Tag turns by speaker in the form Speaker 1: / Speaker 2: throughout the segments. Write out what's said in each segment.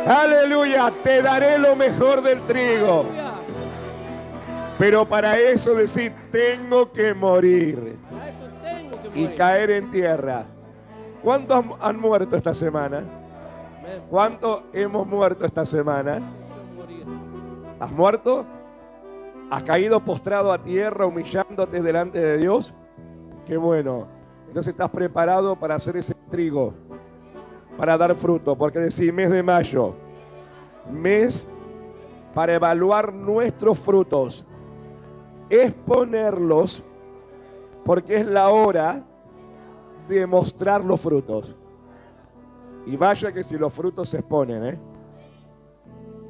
Speaker 1: Aleluya, te daré lo mejor del trigo.
Speaker 2: Aleluya.
Speaker 1: Pero para eso decir, tengo que morir
Speaker 2: Para eso tengo que
Speaker 1: y
Speaker 2: morir.
Speaker 1: caer en tierra. ¿Cuántos han muerto esta semana?
Speaker 2: Amén.
Speaker 1: ¿Cuántos hemos muerto esta semana?
Speaker 2: Morir.
Speaker 1: ¿Has muerto? ¿Has caído postrado a tierra humillándote delante de Dios? Qué bueno. Entonces estás preparado para hacer ese trigo, para dar fruto, porque decís mes de mayo, mes para evaluar nuestros frutos, exponerlos, porque es la hora de mostrar los frutos. Y vaya que si los frutos se exponen,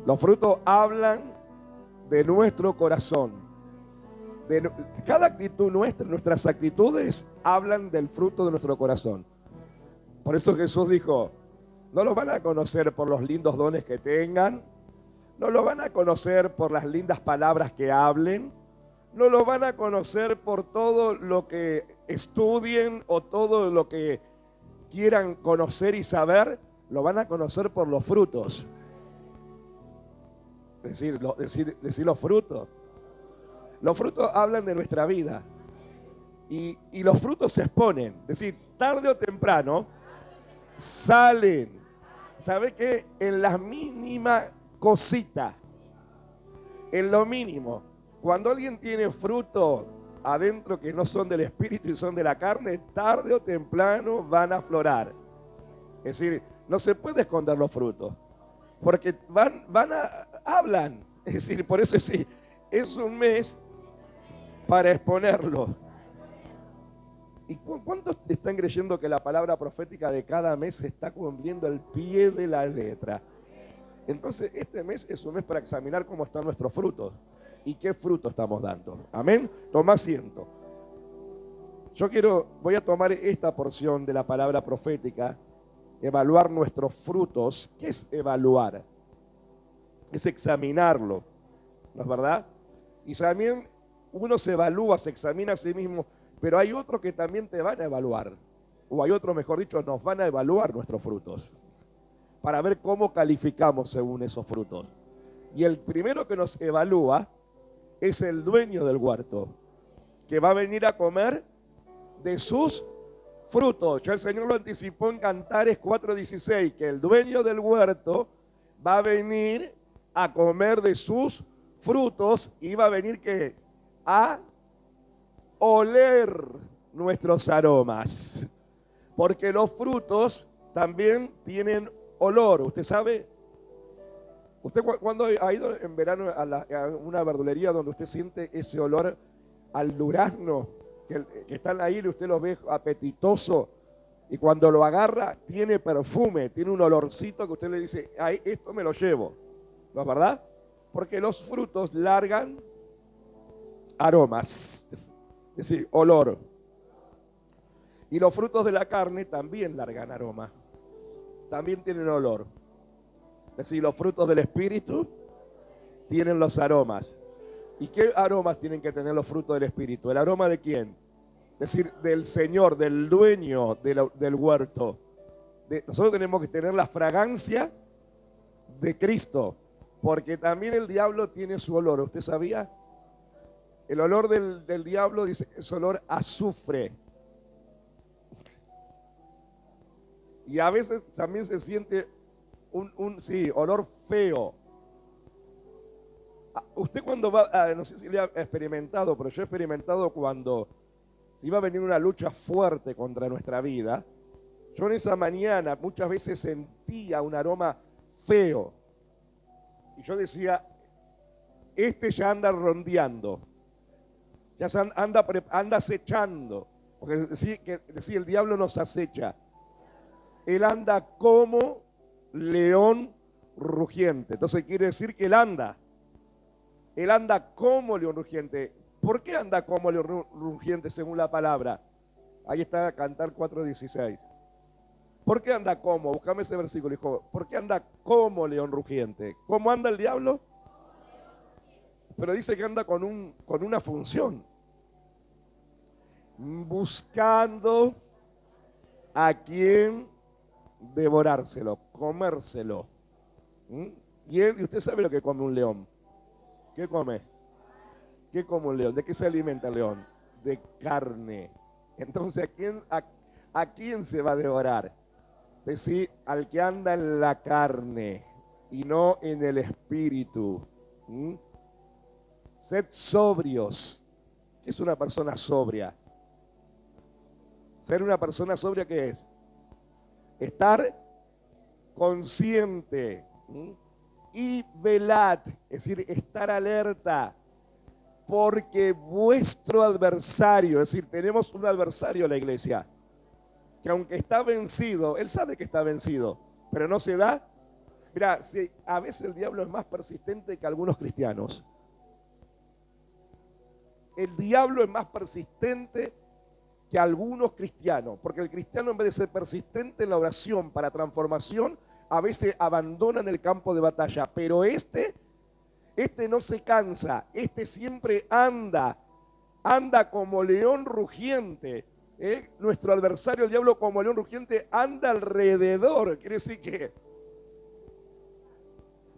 Speaker 1: los frutos hablan de nuestro corazón. Cada actitud nuestra, nuestras actitudes hablan del fruto de nuestro corazón. Por eso Jesús dijo, no los van a conocer por los lindos dones que tengan, no lo van a conocer por las lindas palabras que hablen, no lo van a conocer por todo lo que estudien o todo lo que quieran conocer y saber, lo van a conocer por los frutos. Decir los frutos. Los frutos hablan de nuestra vida y los frutos se exponen. Es decir, tarde o temprano salen. ¿Sabe qué? En la mínima cosita, en lo mínimo. Cuando alguien tiene fruto adentro que no son del espíritu y son de la carne, tarde o temprano van a aflorar. Es decir, no se puede esconder los frutos, porque hablan. Es decir, por eso sí, es un mes para exponerlo. ¿Y cuántos están creyendo que la palabra profética de cada mes se está cumpliendo al pie de la letra? Entonces, este mes es un mes para examinar cómo están nuestros frutos y qué fruto estamos dando. Amén. Toma asiento. Voy a tomar esta porción de la palabra profética, evaluar nuestros frutos. ¿Qué es evaluar? Es examinarlo, ¿no es verdad? Y también uno se evalúa, se examina a sí mismo, pero hay otros que también te van a evaluar, o hay otros, mejor dicho, nos van a evaluar nuestros frutos, para ver cómo calificamos según esos frutos. Y el primero que nos evalúa es el dueño del huerto, que va a venir a comer de sus frutos. Ya el Señor lo anticipó en Cantares 4:16, que el dueño del huerto va a venir a comer de sus frutos y va a venir ¿qué? A oler nuestros aromas, porque los frutos también tienen olor. Usted sabe, usted cuando ha ido en verano a una verdulería donde usted siente ese olor al durazno, que están ahí y usted lo ve apetitoso, y cuando lo agarra tiene perfume, tiene un olorcito que usted le dice, ay, esto me lo llevo, ¿no es verdad? Porque los frutos largan aromas, es decir, olor. Y los frutos de la carne también largan aroma, también tienen olor. Es decir, los frutos del espíritu tienen los aromas. ¿Y qué aromas tienen que tener los frutos del espíritu? ¿El aroma de quién? Es decir, del Señor, del dueño del huerto. Nosotros tenemos que tener la fragancia de Cristo, porque también el diablo tiene su olor. ¿Usted sabía? El olor del diablo dice, es olor a azufre. Y a veces también se siente sí, olor feo. Usted cuando va, no sé si le ha experimentado, pero yo he experimentado cuando se iba a venir una lucha fuerte contra nuestra vida. Yo en esa mañana muchas veces sentía un aroma feo. Y yo decía, este ya anda rondeando, ya anda acechando. Porque decía, el diablo nos acecha. Él anda como león rugiente. Entonces quiere decir que él anda como león rugiente. ¿Por qué anda como león rugiente según la palabra? Ahí está Cantar 4:16. ¿Por qué anda como? Búscame ese versículo, hijo. ¿Por qué anda como león rugiente? ¿Cómo anda el diablo? Pero dice que anda con una función. Buscando a quien devorárselo, comérselo. ¿Mm? Y usted sabe lo que come un león. ¿Qué come? ¿Qué come un león? ¿De qué se alimenta el león? De carne. Entonces, a quién se va a devorar? Decir, al que anda en la carne y no en el espíritu. ¿Mm? Sed sobrios. ¿Qué es una persona sobria? Ser una persona sobria, ¿qué es? Estar consciente. ¿Mm? Y velad, es decir, estar alerta, porque vuestro adversario, es decir, tenemos un adversario en la iglesia, que aunque está vencido, él sabe que está vencido, pero no se da. Mira, si a veces el diablo es más persistente que algunos cristianos. El diablo es más persistente que algunos cristianos, porque el cristiano, en vez de ser persistente en la oración para transformación, a veces abandonan el campo de batalla, pero este no se cansa, este siempre anda como león rugiente. Nuestro adversario, el diablo, como león rugiente, anda alrededor. Quiere decir que,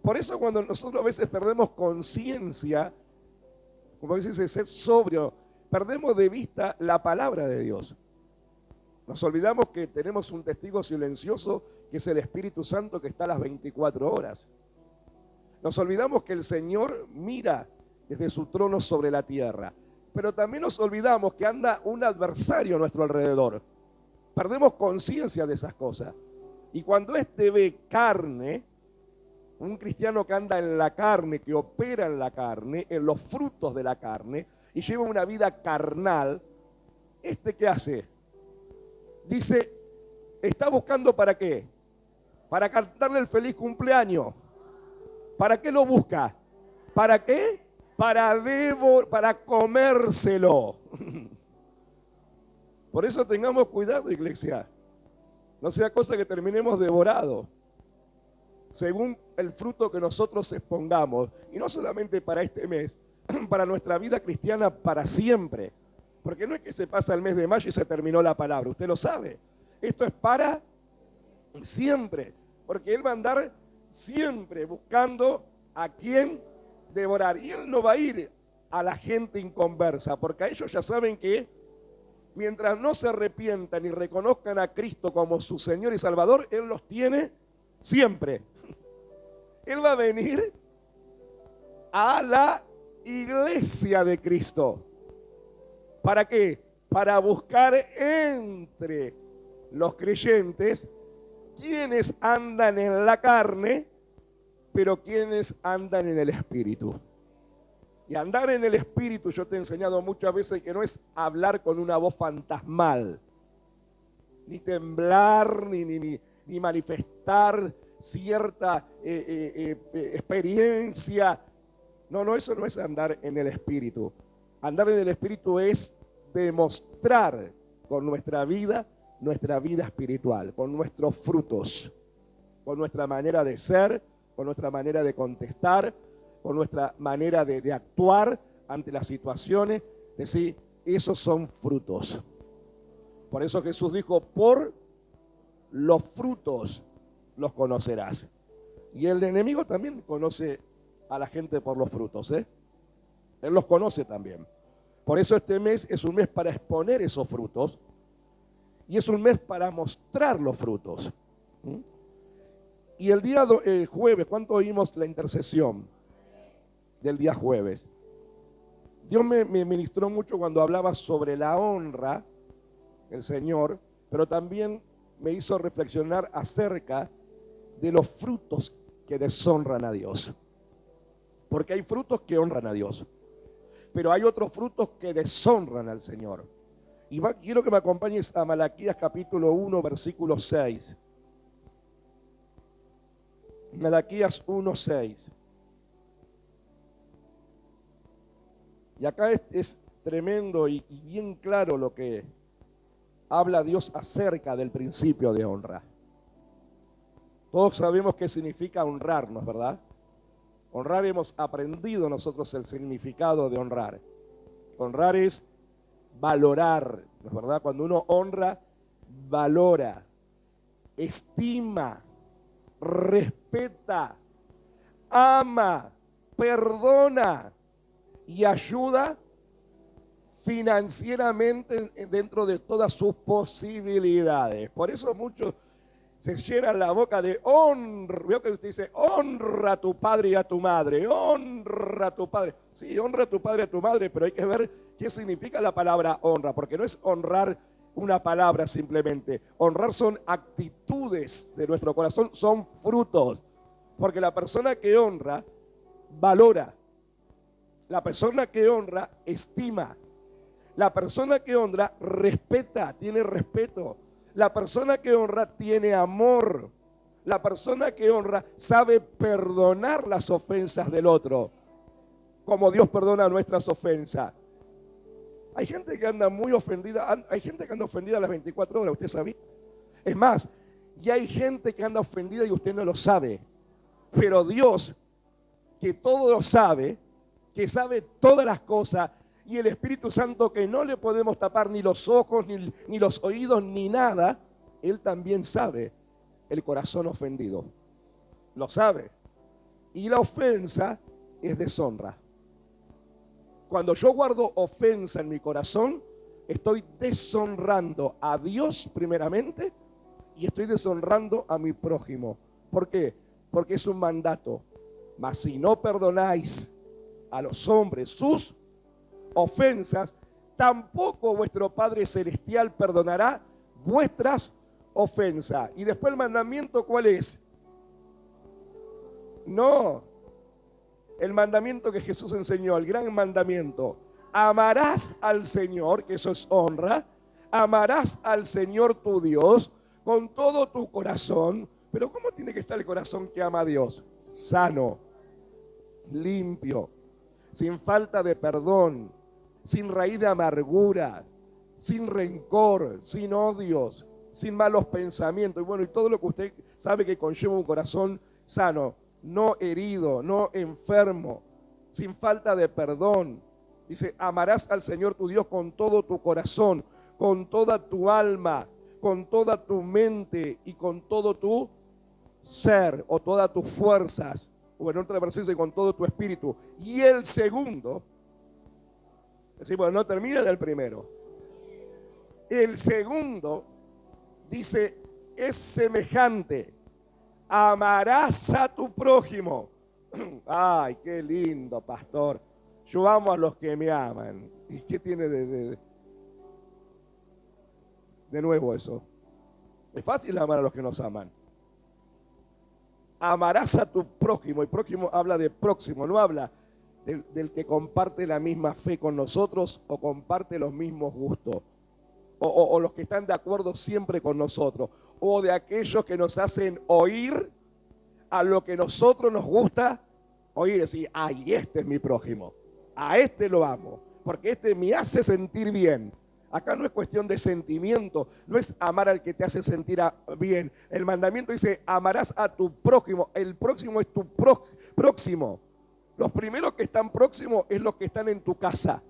Speaker 1: por eso cuando nosotros a veces perdemos conciencia, como a veces es ser sobrio, perdemos de vista la palabra de Dios. Nos olvidamos que tenemos un testigo silencioso, que es el Espíritu Santo, que está a las 24 horas. Nos olvidamos que el Señor mira desde su trono sobre la tierra. Pero también nos olvidamos que anda un adversario a nuestro alrededor. Perdemos conciencia de esas cosas. Y cuando éste ve carne, un cristiano que anda en la carne, que opera en la carne, en los frutos de la carne, y lleva una vida carnal, ¿qué hace? Dice, está buscando ¿para qué? Para cantarle el feliz cumpleaños. ¿Para qué lo busca? ¿Para qué? Para comérselo. Por eso tengamos cuidado, iglesia. No sea cosa que terminemos devorados, según el fruto que nosotros expongamos. Y no solamente para este mes, para nuestra vida cristiana para siempre. Porque no es que se pasa el mes de mayo y se terminó la palabra, usted lo sabe. Esto es para siempre, porque Él va a andar siempre buscando a quién devorar. Y Él no va a ir a la gente inconversa, porque a ellos ya saben que mientras no se arrepientan y reconozcan a Cristo como su Señor y Salvador, Él los tiene siempre. Él va a venir a la iglesia de Cristo. ¿Para qué? Para buscar entre los creyentes quienes andan en la carne, pero quienes andan en el espíritu. Y andar en el espíritu, yo te he enseñado muchas veces que no es hablar con una voz fantasmal, ni temblar, ni manifestar cierta experiencia. No, eso no es andar en el espíritu. Andar en el espíritu es demostrar con nuestra vida espiritual, con nuestros frutos, con nuestra manera de ser, con nuestra manera de contestar, con nuestra manera de actuar ante las situaciones. Decir, esos son frutos. Por eso Jesús dijo, por los frutos los conocerás. Y el enemigo también conoce a la gente por los frutos, Él los conoce también. Por eso este mes es un mes para exponer esos frutos y es un mes para mostrar los frutos. Y el día jueves, ¿cuánto oímos la intercesión del día jueves? Dios me ministró mucho cuando hablaba sobre la honra, el Señor, pero también me hizo reflexionar acerca de los frutos que deshonran a Dios. Porque hay frutos que honran a Dios, pero hay otros frutos que deshonran al Señor. Y quiero que me acompañes a Malaquías capítulo 1, versículo 6. Malaquías 1, 6. Y acá es tremendo y bien claro lo que habla Dios acerca del principio de honra. Todos sabemos qué significa honrarnos, ¿verdad? Honrar, hemos aprendido nosotros el significado de honrar. Honrar es valorar, ¿no es verdad? Cuando uno honra, valora, estima, respeta, ama, perdona y ayuda financieramente dentro de todas sus posibilidades. Por eso muchos se llenan la boca de honra. Veo que usted dice, honra a tu padre y a tu madre, honra a tu padre. Sí, honra a tu padre y a tu madre, pero hay que ver qué significa la palabra honra, porque no es honrar una palabra simplemente. Honrar son actitudes de nuestro corazón, son frutos. Porque la persona que honra, valora. La persona que honra, estima. La persona que honra, respeta, tiene respeto. La persona que honra, tiene amor. La persona que honra, sabe perdonar las ofensas del otro, como Dios perdona nuestras ofensas. Hay gente que anda muy ofendida, hay gente que anda ofendida a las 24 horas, ¿usted sabía? Es más, y hay gente que anda ofendida y usted no lo sabe. Pero Dios, que todo lo sabe, que sabe todas las cosas, y el Espíritu Santo, que no le podemos tapar ni los ojos, ni los oídos, ni nada, Él también sabe el corazón ofendido. Lo sabe. Y la ofensa es deshonra. Cuando yo guardo ofensa en mi corazón, estoy deshonrando a Dios primeramente y estoy deshonrando a mi prójimo. ¿Por qué? Porque es un mandato. Mas si no perdonáis a los hombres sus ofensas, tampoco vuestro Padre Celestial perdonará vuestras ofensas. Y después el mandamiento, ¿cuál es? No, el mandamiento que Jesús enseñó, el gran mandamiento. Amarás al Señor, que eso es honra. Amarás al Señor tu Dios con todo tu corazón. Pero ¿cómo tiene que estar el corazón que ama a Dios? Sano, limpio, sin falta de perdón, sin raíz de amargura, sin rencor, sin odios, sin malos pensamientos. Y bueno, y todo lo que usted sabe que conlleva un corazón sano, no herido, no enfermo, sin falta de perdón. Dice, amarás al Señor tu Dios con todo tu corazón, con toda tu alma, con toda tu mente y con todo tu ser o todas tus fuerzas. O en otra versión dice con todo tu espíritu. Y el segundo, decir, bueno, no termina del primero. El segundo dice, es semejante. Amarás a tu prójimo. Ay, qué lindo, pastor. Yo amo a los que me aman. ¿Y qué tiene de nuevo eso? Es fácil amar a los que nos aman. Amarás a tu prójimo. Y prójimo habla de próximo, no habla del que comparte la misma fe con nosotros o comparte los mismos gustos. O los que están de acuerdo siempre con nosotros. O de aquellos que nos hacen oír a lo que nosotros nos gusta oír. Decir, ay, este es mi prójimo. A este lo amo. Porque este me hace sentir bien. Acá no es cuestión de sentimiento, no es amar al que te hace sentir bien. El mandamiento dice, amarás a tu prójimo. El próximo es tu próximo. Los primeros que están próximos es los que están en tu casa.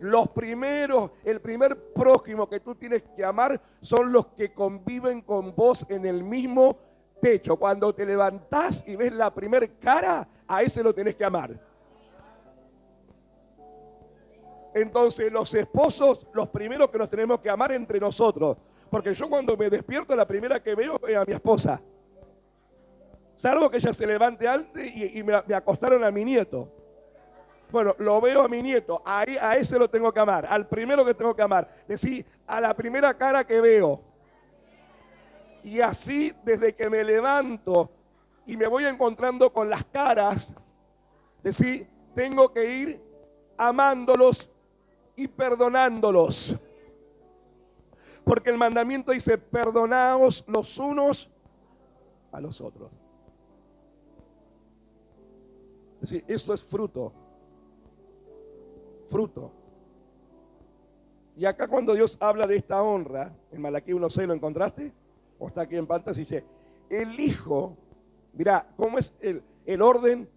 Speaker 1: Los primeros, el primer prójimo que tú tienes que amar son los que conviven con vos en el mismo techo. Cuando te levantás y ves la primer cara, a ese lo tenés que amar. Entonces los esposos, los primeros que nos tenemos que amar entre nosotros. Porque yo cuando me despierto, la primera que veo es a mi esposa. Salvo que ella se levante antes y me acostaron a mi nieto. Bueno, lo veo a mi nieto, ahí a ese lo tengo que amar, al primero que tengo que amar. Decir, a la primera cara que veo. Y así desde que me levanto y me voy encontrando con las caras, decir, tengo que ir amándolos y perdonándolos. Porque el mandamiento dice, perdonaos los unos a los otros. Es decir, esto es fruto. Fruto. Y acá cuando Dios habla de esta honra, en Malaquí 1:6, ¿lo encontraste? O está aquí en pantalla, dice, el hijo, mirá, ¿cómo es el orden?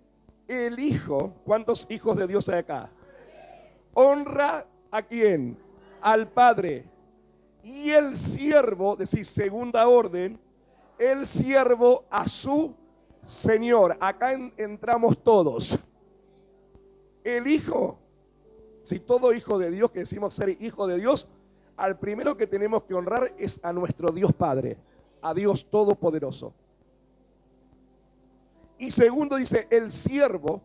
Speaker 1: El hijo, ¿cuántos hijos de Dios hay acá? Honra a quién? Al padre. Y el siervo, decir, segunda orden, el siervo a su Señor. Acá entramos todos. El hijo, si todo hijo de Dios, que decimos ser hijo de Dios, al primero que tenemos que honrar es a nuestro Dios Padre, a Dios Todopoderoso. Y segundo dice, el siervo,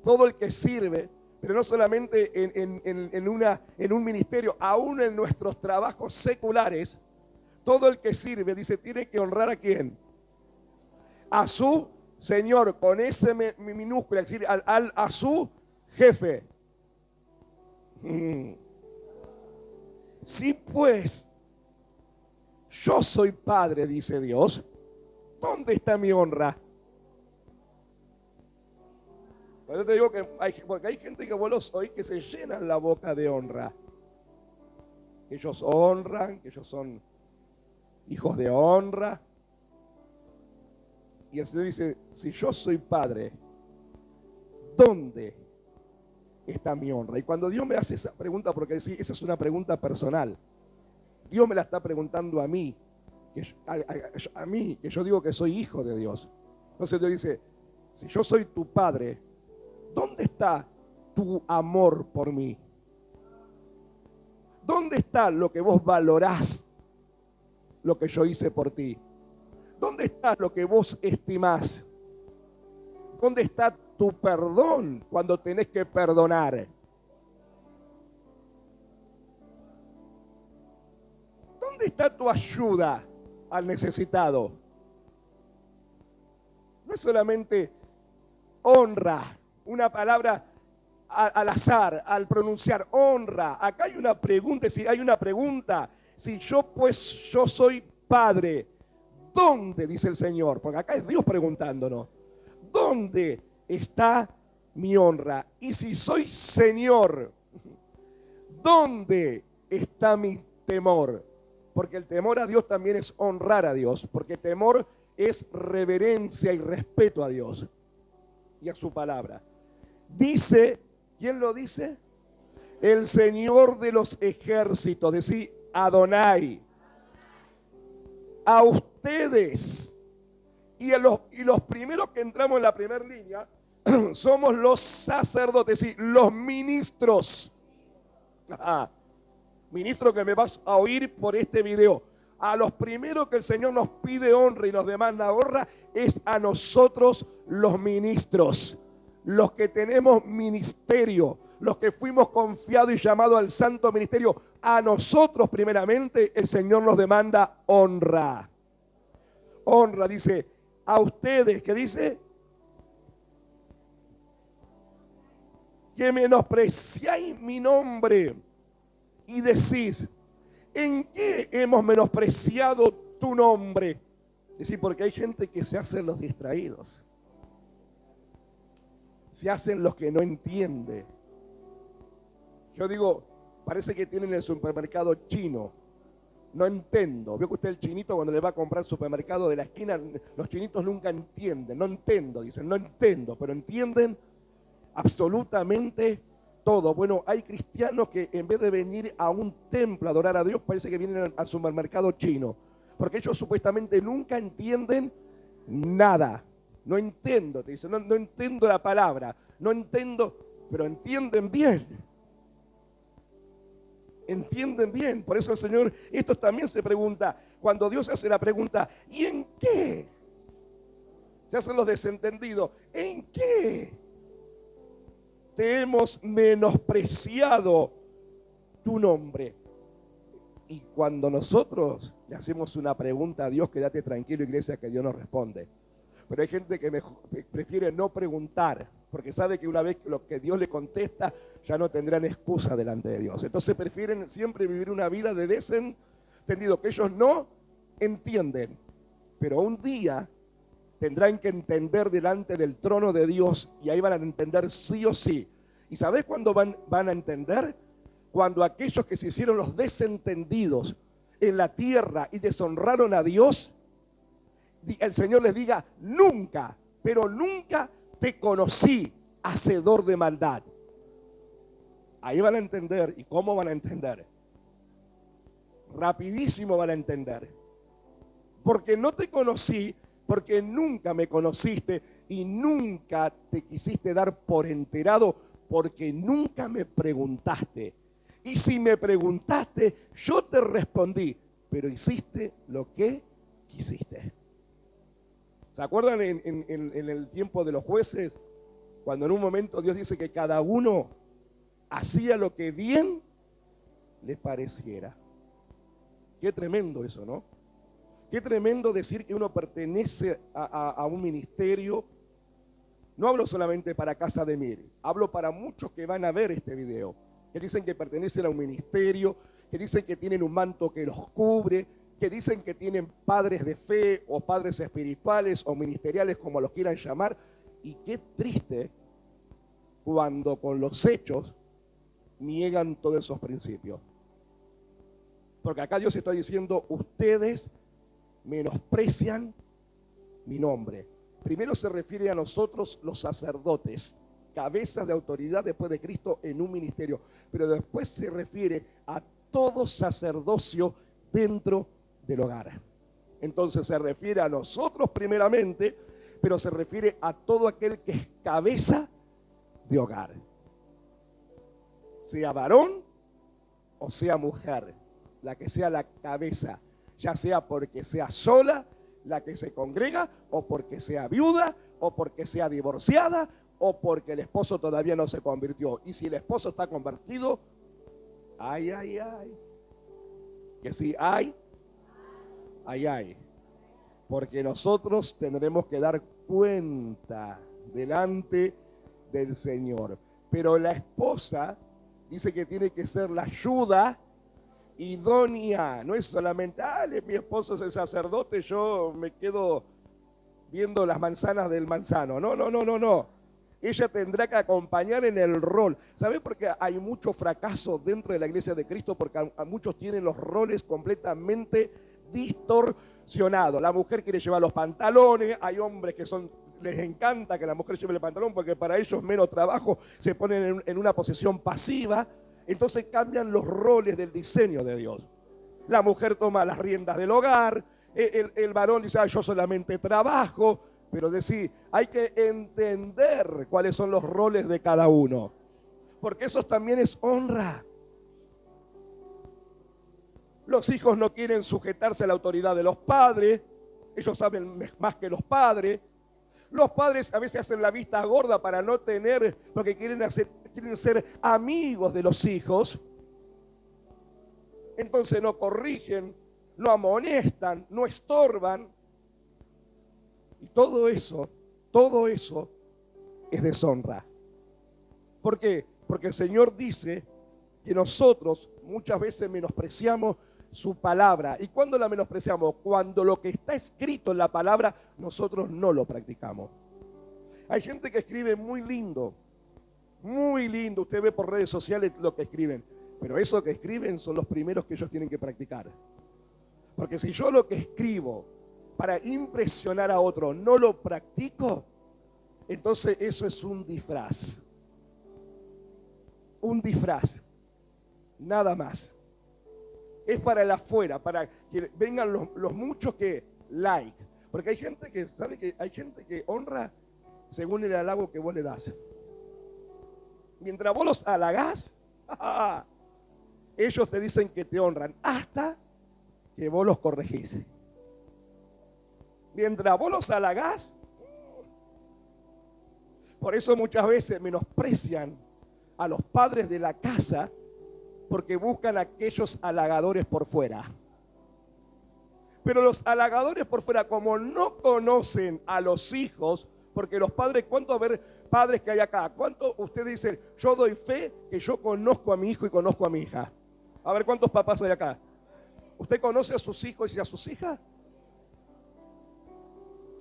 Speaker 1: todo el que sirve, pero no solamente en un ministerio, aún en nuestros trabajos seculares, todo el que sirve, dice, tiene que honrar ¿a quién? A su Señor, con ese minúscula, es decir, a su jefe. Si pues yo soy padre, dice Dios, ¿dónde está mi honra? Yo te digo que porque hay gente que vos los oís que se llenan la boca de honra. Que ellos honran, que ellos son hijos de honra. Y el Señor dice, si yo soy padre, ¿dónde está mi honra? Y cuando Dios me hace esa pregunta, porque esa es una pregunta personal, Dios me la está preguntando a mí, a mí, que yo digo que soy hijo de Dios. Entonces Dios dice, si yo soy tu padre, ¿dónde está tu amor por mí? ¿Dónde está lo que vos valorás, lo que yo hice por ti? ¿Dónde está lo que vos estimás? ¿Dónde está tu perdón cuando tenés que perdonar? ¿Dónde está tu ayuda al necesitado? No es solamente honra, una palabra al azar, al pronunciar honra. Acá hay una pregunta, si yo soy padre, ¿dónde, dice el Señor? Porque acá es Dios preguntándonos, ¿dónde está mi honra? Y si soy Señor, ¿dónde está mi temor? Porque el temor a Dios también es honrar a Dios, porque temor es reverencia y respeto a Dios y a su palabra. Dice, ¿quién lo dice? El Señor de los ejércitos, decir Adonai. A ustedes y los primeros que entramos en la primera línea somos los sacerdotes, y los ministros. Ministro que me vas a oír por este video. A los primeros que el Señor nos pide honra y nos demanda honra es a nosotros los ministros, los que tenemos ministerio, los que fuimos confiados y llamados al santo ministerio. A nosotros primeramente el Señor nos demanda honra. Honra, dice, a ustedes, ¿qué dice? Que menospreciáis mi nombre y decís, ¿en qué hemos menospreciado tu nombre? Es decir, porque hay gente que se hacen los distraídos, se hacen los que no entienden. Yo digo, parece que tienen el supermercado chino. No entiendo. Veo que usted el chinito cuando le va a comprar al supermercado de la esquina, los chinitos nunca entienden. No entiendo, dicen, no entiendo, pero entienden absolutamente todo. Bueno, hay cristianos que en vez de venir a un templo a adorar a Dios, parece que vienen al supermercado chino, porque ellos supuestamente nunca entienden nada. No entiendo, te dicen, no entiendo la palabra, no entiendo, pero entienden bien. Entienden bien. Por eso el Señor, esto también se pregunta, cuando Dios hace la pregunta, ¿y en qué? Se hacen los desentendidos. ¿En qué te hemos menospreciado tu nombre? Y cuando nosotros le hacemos una pregunta a Dios, quédate tranquilo, iglesia, que Dios nos responde. Pero hay gente que prefiere no preguntar, porque sabe que una vez que lo que Dios le contesta, ya no tendrán excusa delante de Dios. Entonces prefieren siempre vivir una vida de desentendido, que ellos no entienden. Pero un día tendrán que entender delante del trono de Dios, y ahí van a entender sí o sí. ¿Y sabés cuándo van a entender? Cuando aquellos que se hicieron los desentendidos en la tierra y deshonraron a Dios, el Señor les diga, nunca, pero nunca te conocí, hacedor de maldad. Ahí van a entender. ¿Y cómo van a entender? Rapidísimo van a entender. porque no te conocí, porque nunca me conociste y nunca te quisiste dar por enterado, porque nunca me preguntaste. Y si me preguntaste, yo te respondí, pero hiciste lo que quisiste. ¿Se acuerdan en el tiempo de los jueces? Cuando en un momento Dios dice que cada uno hacía lo que bien le pareciera. Qué tremendo eso, ¿no? Qué tremendo decir que uno pertenece a un ministerio. No hablo solamente para Casa de Mir, hablo para muchos que van a ver este video, que dicen que pertenecen a un ministerio, que dicen que tienen un manto que los cubre, que dicen que tienen padres de fe o padres espirituales o ministeriales, como los quieran llamar. Y qué triste cuando con los hechos niegan todos esos principios. Porque acá Dios está diciendo, ustedes menosprecian mi nombre. Primero se refiere a nosotros los sacerdotes, cabezas de autoridad después de Cristo en un ministerio, pero después se refiere a todo sacerdocio dentro del hogar. Entonces se refiere a nosotros primeramente, pero se refiere a todo aquel que es cabeza de hogar, sea varón o sea mujer, la que sea la cabeza, ya sea porque sea sola la que se congrega, o porque sea viuda, o porque sea divorciada, o porque el esposo todavía no se convirtió. Y si el esposo está convertido, ay, ay, ay, que sí, ay, porque nosotros tendremos que dar cuenta delante del Señor. Pero la esposa dice que tiene que ser la ayuda idónea. No es solamente, mi esposo es el sacerdote, yo me quedo viendo las manzanas del manzano. No. Ella tendrá que acompañar en el rol. ¿Sabe por qué hay mucho fracaso dentro de la iglesia de Cristo? Porque a muchos tienen los roles completamente distorsionados. La mujer quiere llevar los pantalones, hay hombres que les encanta que la mujer lleve el pantalón porque para ellos menos trabajo, se ponen en una posición pasiva. Entonces cambian los roles del diseño de Dios. La mujer toma las riendas del hogar, el varón dice, yo solamente trabajo, pero decir, hay que entender cuáles son los roles de cada uno, porque eso también es honra. Los hijos no quieren sujetarse a la autoridad de los padres, ellos saben más que los padres. Los padres a veces hacen la vista gorda para no tener, porque quieren ser amigos de los hijos. Entonces no corrigen, no amonestan, no estorban. Y todo eso es deshonra. ¿Por qué? Porque el Señor dice que nosotros muchas veces menospreciamos su palabra. ¿Y cuándo la menospreciamos? Cuando lo que está escrito en la palabra nosotros no lo practicamos. Hay gente que escribe muy lindo, usted ve por redes sociales lo que escriben, pero eso que escriben son los primeros que ellos tienen que practicar. Porque si yo lo que escribo para impresionar a otro no lo practico, entonces eso es un disfraz, nada más. Es para el afuera, para que vengan los muchos que like. Porque hay gente que, ¿sabe que hay gente que honra según el halago que vos le das? Mientras vos los halagás, ellos te dicen que te honran hasta que vos los corregís. Mientras vos los halagás, por eso muchas veces menosprecian a los padres de la casa, porque buscan aquellos halagadores por fuera. Pero los halagadores por fuera, como no conocen a los hijos, porque los padres, ¿cuántos padres que hay acá? ¿Cuántos ustedes dicen, yo doy fe que yo conozco a mi hijo y conozco a mi hija? A ver, ¿cuántos papás hay acá? ¿Usted conoce a sus hijos y a sus hijas?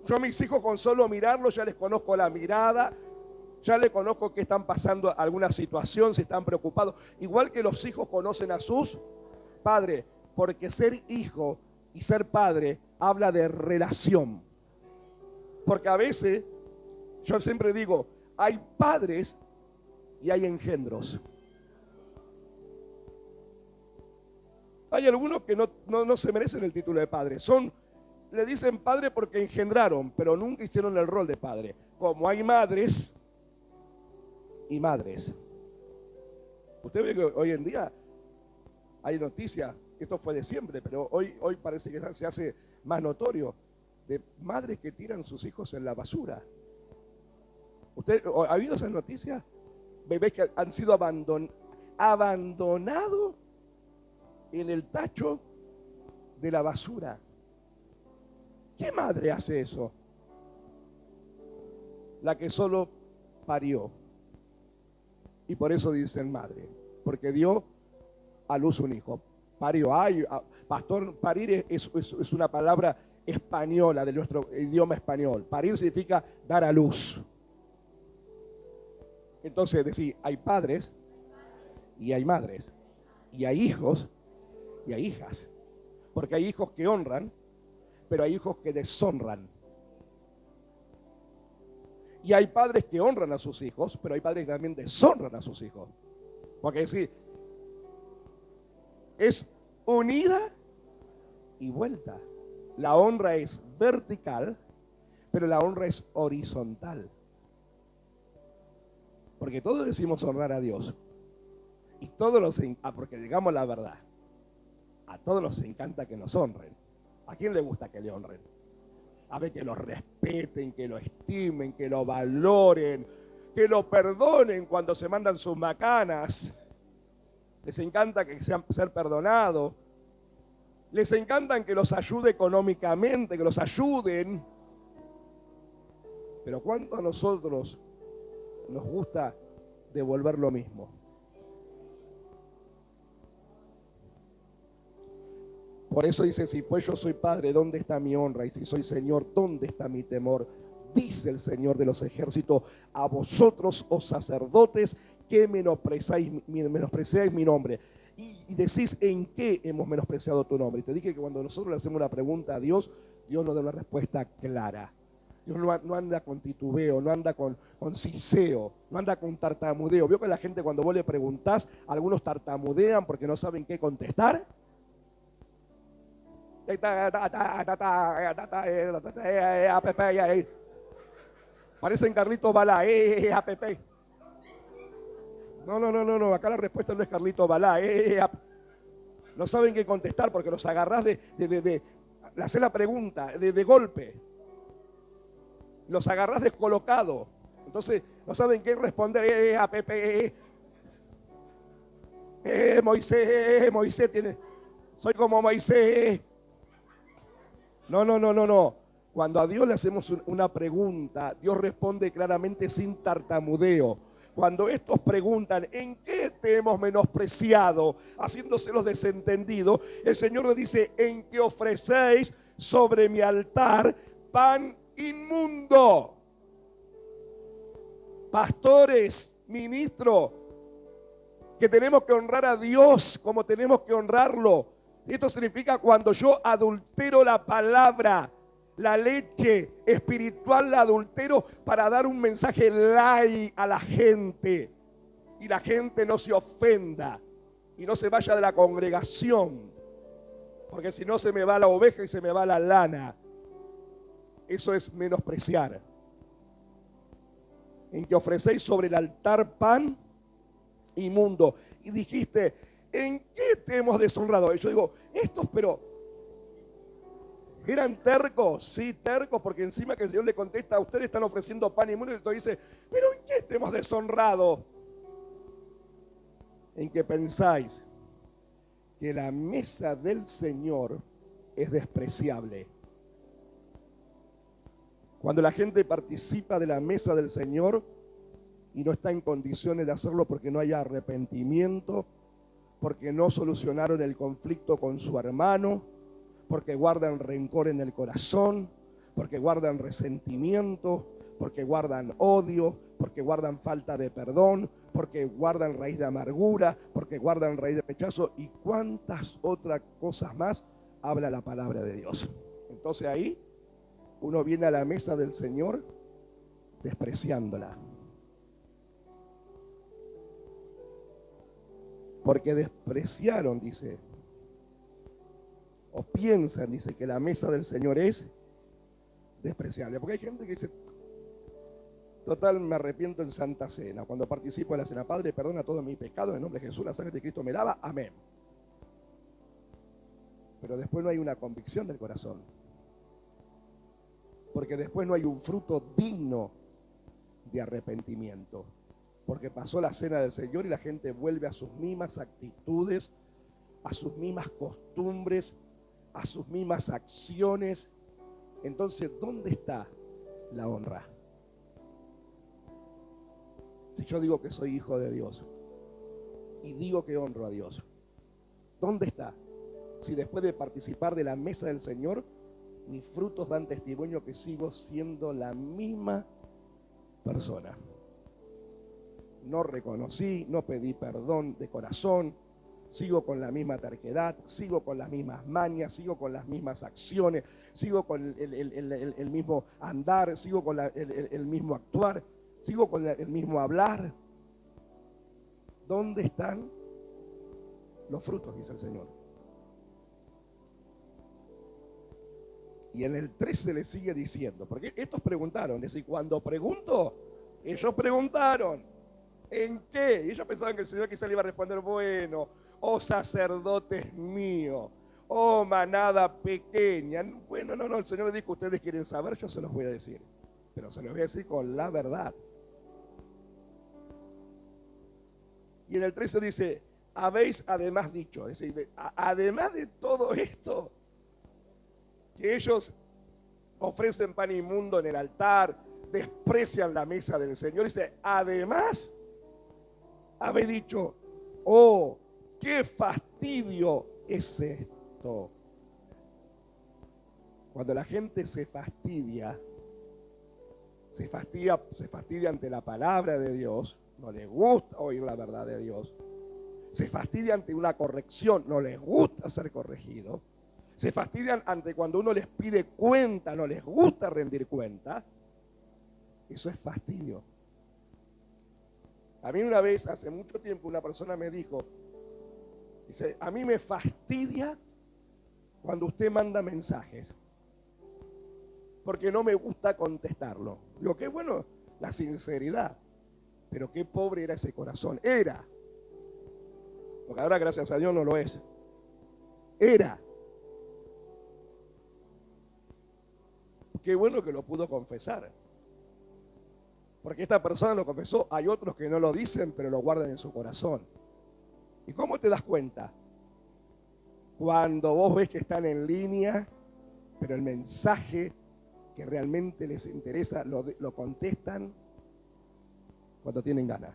Speaker 1: Yo a mis hijos con solo mirarlos ya les conozco la mirada, ya les conozco que están pasando alguna situación, si están preocupados. Igual que los hijos conocen a sus padres, porque ser hijo y ser padre habla de relación. Porque a veces, yo siempre digo, hay padres y hay engendros. Hay algunos que no se merecen el título de padre, son le dicen padre porque engendraron, pero nunca hicieron el rol de padre. Como hay madres y madres. Usted ve que hoy en día hay noticias, esto fue de siempre, pero hoy parece que se hace más notorio, de madres que tiran sus hijos en la basura. ¿Usted ha habido esas noticias? Bebés que han sido abandonados en el tacho de la basura. ¿Qué madre hace eso? La que solo parió. Y por eso dicen madre, porque dio a luz un hijo. Parió. Ay, pastor, parir es una palabra española de nuestro idioma español. Parir significa dar a luz. Entonces, decir, hay padres y hay madres, y hay hijos y hay hijas. Porque hay hijos que honran, pero hay hijos que deshonran. Y hay padres que honran a sus hijos, pero hay padres que también deshonran a sus hijos. Porque decir, es unida y vuelta. La honra es vertical, pero la honra es horizontal. Porque todos decimos honrar a Dios. Y todos porque digamos la verdad, a todos nos encanta que nos honren. ¿A quién le gusta que le honren? A ver, que lo respeten, que lo estimen, que lo valoren, que lo perdonen cuando se mandan sus macanas. Les encanta que ser perdonado. Les encantan que los ayude económicamente, que los ayuden. Pero ¿cuánto a nosotros nos gusta devolver lo mismo? Por eso dice, si pues yo soy padre, ¿dónde está mi honra? Y si soy Señor, ¿dónde está mi temor? Dice el Señor de los ejércitos, a vosotros, oh sacerdotes, que menospreciáis mi nombre. Y decís, ¿en qué hemos menospreciado tu nombre? Y te dije que cuando nosotros le hacemos una pregunta a Dios, Dios nos da una respuesta clara. Dios no anda con titubeo, no anda con siseo, no anda con tartamudeo. ¿Vio que la gente cuando vos le preguntás, algunos tartamudean porque no saben qué contestar? Parecen Carlitos Balá, No, acá la respuesta no es Carlitos Balá, no saben qué contestar porque los agarrás le hacés la pregunta de golpe, los agarrás descolocados, entonces no saben qué responder, Moisés tiene, soy como Moisés. No. Cuando a Dios le hacemos una pregunta, Dios responde claramente sin tartamudeo. Cuando estos preguntan, ¿en qué te hemos menospreciado? Haciéndose los desentendidos, el Señor le dice, en que ofrecéis sobre mi altar pan inmundo. Pastores, ministros, que tenemos que honrar a Dios como tenemos que honrarlo. Esto significa cuando yo adultero la palabra, la leche espiritual la adultero para dar un mensaje light a la gente. Y la gente no se ofenda y no se vaya de la congregación. Porque si no se me va la oveja y se me va la lana. Eso es menospreciar. En que ofrecéis sobre el altar pan inmundo. Y dijiste, ¿en qué te hemos deshonrado? Y yo digo, estos pero eran tercos, sí, tercos, porque encima que el Señor le contesta, ustedes están ofreciendo pan inmundo, y entonces dice, ¿pero en qué te hemos deshonrado? En que pensáis que la mesa del Señor es despreciable. Cuando la gente participa de la mesa del Señor y no está en condiciones de hacerlo porque no hay arrepentimiento, porque no solucionaron el conflicto con su hermano, porque guardan rencor en el corazón, porque guardan resentimiento, porque guardan odio, porque guardan falta de perdón, porque guardan raíz de amargura, porque guardan raíz de rechazo y cuántas otras cosas más habla la palabra de Dios. Entonces ahí uno viene a la mesa del Señor despreciándola. Porque despreciaron, dice, o piensan, dice, que la mesa del Señor es despreciable. Porque hay gente que dice, total, me arrepiento en Santa Cena. Cuando participo en la cena, Padre, perdona todos mis pecados, en el nombre de Jesús, la sangre de Cristo me lava, amén. Pero después no hay una convicción del corazón. Porque después no hay un fruto digno de arrepentimiento. Porque pasó la cena del Señor y la gente vuelve a sus mismas actitudes, a sus mismas costumbres, a sus mismas acciones. Entonces, ¿dónde está la honra? Si yo digo que soy hijo de Dios y digo que honro a Dios, ¿dónde está? Si después de participar de la mesa del Señor, mis frutos dan testimonio que sigo siendo la misma persona. No reconocí, no pedí perdón de corazón, sigo con la misma terquedad, sigo con las mismas mañas, sigo con las mismas acciones, sigo con el mismo andar, sigo con el mismo actuar, sigo con el mismo hablar. ¿Dónde están los frutos? Dice el Señor. Y en el 13 le sigue diciendo, porque estos preguntaron, es decir, cuando pregunto, ellos preguntaron, ¿en qué? Y ellos pensaban que el Señor quizá le iba a responder, bueno, oh sacerdotes míos, oh manada pequeña. Bueno, no, el Señor le dijo, ustedes quieren saber, yo se los voy a decir, pero se los voy a decir con la verdad. Y en el 13 dice, habéis además dicho, es decir, además de todo esto, que ellos ofrecen pan inmundo en el altar, desprecian la mesa del Señor, dice, además, habéis dicho, oh, qué fastidio es esto. Cuando la gente se fastidia ante la palabra de Dios, no les gusta oír la verdad de Dios, se fastidia ante una corrección, no les gusta ser corregido, se fastidian ante cuando uno les pide cuenta, no les gusta rendir cuenta. Eso es fastidio. A mí una vez, hace mucho tiempo, una persona me dijo, dice, a mí me fastidia cuando usted manda mensajes, porque no me gusta contestarlo. Digo, qué bueno la sinceridad, pero qué pobre era ese corazón. Era, porque ahora gracias a Dios no lo es. Era. Qué bueno que lo pudo confesar. Porque esta persona lo confesó. Hay otros que no lo dicen, pero lo guardan en su corazón. ¿Y cómo te das cuenta? Cuando vos ves que están en línea, pero el mensaje que realmente les interesa lo contestan cuando tienen ganas.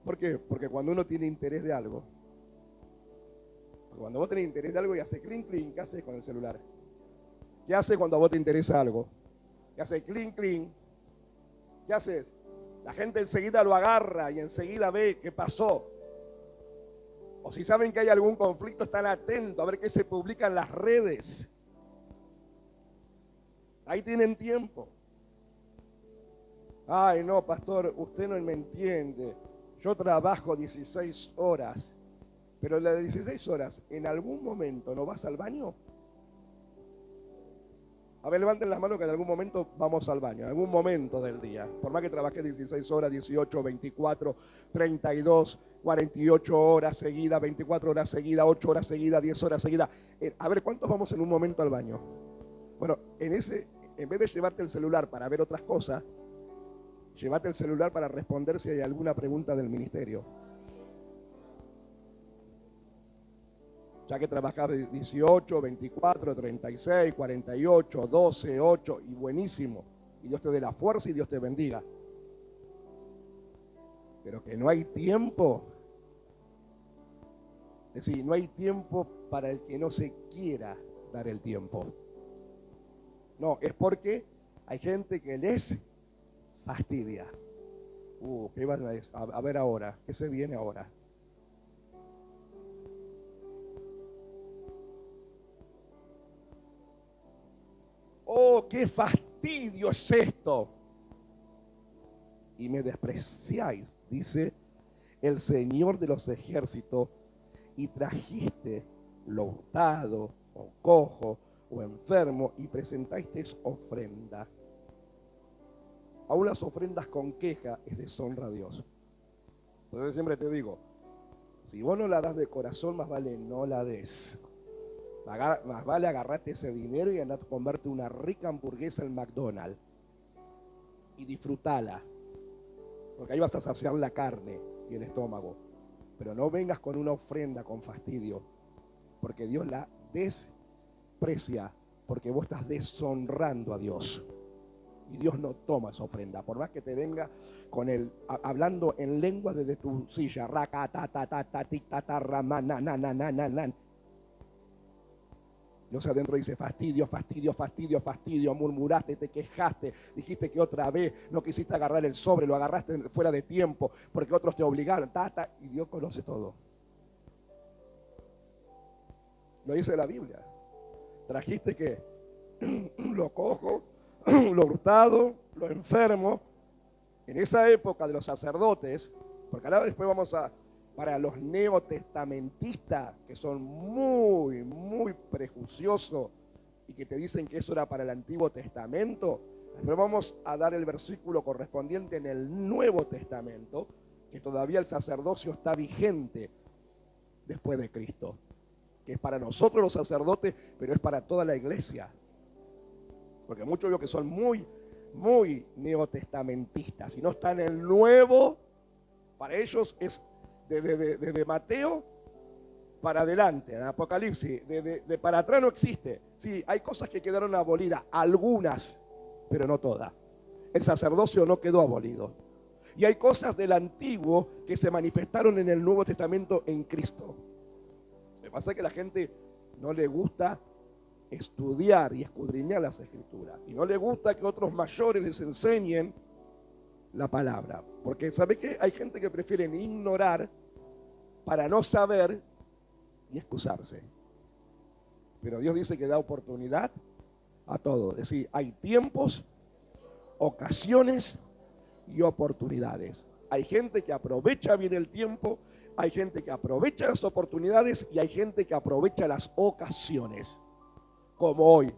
Speaker 1: ¿Por qué? Porque cuando uno tiene interés de algo, cuando vos tenés interés de algo y hace clink, clink, ¿qué haces con el celular? ¿Qué haces cuando a vos te interesa algo? ¿Qué hace clink, clink? ¿Qué haces? La gente enseguida lo agarra y enseguida ve qué pasó. O si saben que hay algún conflicto, están atentos a ver qué se publica en las redes. Ahí tienen tiempo. Ay, no, pastor, usted no me entiende. Yo trabajo 16 horas. Pero las 16 horas, ¿en algún momento no vas al baño? A ver, levanten las manos que en algún momento vamos al baño, en algún momento del día. Por más que trabajé 16 horas, 18, 24, 32, 48 horas seguidas, 24 horas seguidas, 8 horas seguidas, 10 horas seguidas. A ver, ¿cuántos vamos en un momento al baño? Bueno, en vez de llevarte el celular para ver otras cosas, llévate el celular para responder si hay alguna pregunta del ministerio. Ya que trabajás 18, 24, 36, 48, 12, 8 y buenísimo. Y Dios te dé la fuerza y Dios te bendiga. Pero que no hay tiempo. Es decir, no hay tiempo para el que no se quiera dar el tiempo. No, es porque hay gente que les fastidia. ¿Qué van a ver ahora? ¿Qué se viene ahora? Oh, qué fastidio es esto. Y me despreciáis, dice el Señor de los ejércitos, y trajiste lo hurtado, o cojo, o enfermo, y presentasteis ofrenda. Aún las ofrendas con queja es deshonra a Dios. Entonces siempre te digo, si vos no la das de corazón, más vale no la des. Más vale agarrarte ese dinero y andar a comerte una rica hamburguesa en McDonald's y disfrutala, porque ahí vas a saciar la carne y el estómago. Pero no vengas con una ofrenda con fastidio, porque Dios la desprecia, porque vos estás deshonrando a Dios. Y Dios no toma esa ofrenda, por más que te venga con hablando en lengua desde tu silla, raca, ta, ta, ta, ta, tic, ta, ta, rama, na, na, na, na, na, na. Dios adentro dice fastidio, fastidio, fastidio, fastidio, murmuraste, te quejaste, dijiste que otra vez no quisiste agarrar el sobre, lo agarraste fuera de tiempo, porque otros te obligaron, y Dios conoce todo. Lo dice la Biblia. Trajiste que lo cojo, lo hurtado, lo enfermo. En esa época de los sacerdotes, porque ahora después vamos para los neotestamentistas, que son muy, muy prejuiciosos y que te dicen que eso era para el Antiguo Testamento, después vamos a dar el versículo correspondiente en el Nuevo Testamento, que todavía el sacerdocio está vigente después de Cristo, que es para nosotros los sacerdotes, pero es para toda la iglesia. Porque muchos veo que son muy, muy neotestamentistas. Si no están en el Nuevo, para ellos es desde Mateo para adelante, en Apocalipsis, de para atrás no existe. Sí, hay cosas que quedaron abolidas, algunas, pero no todas. El sacerdocio no quedó abolido. Y hay cosas del Antiguo que se manifestaron en el Nuevo Testamento en Cristo. Lo que pasa es que a la gente no le gusta estudiar y escudriñar las Escrituras. Y no le gusta que otros mayores les enseñen la palabra. Porque ¿sabe qué? Hay gente que prefiere ignorar para no saber y excusarse. Pero Dios dice que da oportunidad a todo. Es decir, hay tiempos, ocasiones y oportunidades. Hay gente que aprovecha bien el tiempo, hay gente que aprovecha las oportunidades y hay gente que aprovecha las ocasiones. Como hoy.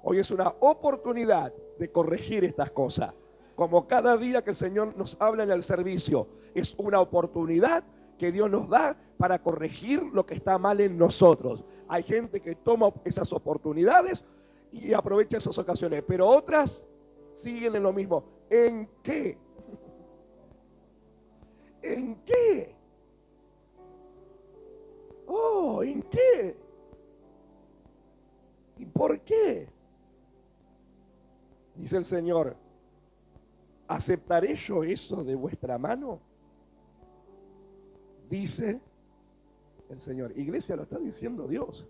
Speaker 1: Hoy es una oportunidad de corregir estas cosas. Como cada día que el Señor nos habla en el servicio, es una oportunidad que Dios nos da para corregir lo que está mal en nosotros. Hay gente que toma esas oportunidades y aprovecha esas ocasiones, pero otras siguen en lo mismo. ¿En qué? ¿En qué? Oh, ¿en qué? ¿Y por qué? Dice el Señor, ¿aceptaré yo eso de vuestra mano? Dice el Señor. Iglesia, lo está diciendo Dios.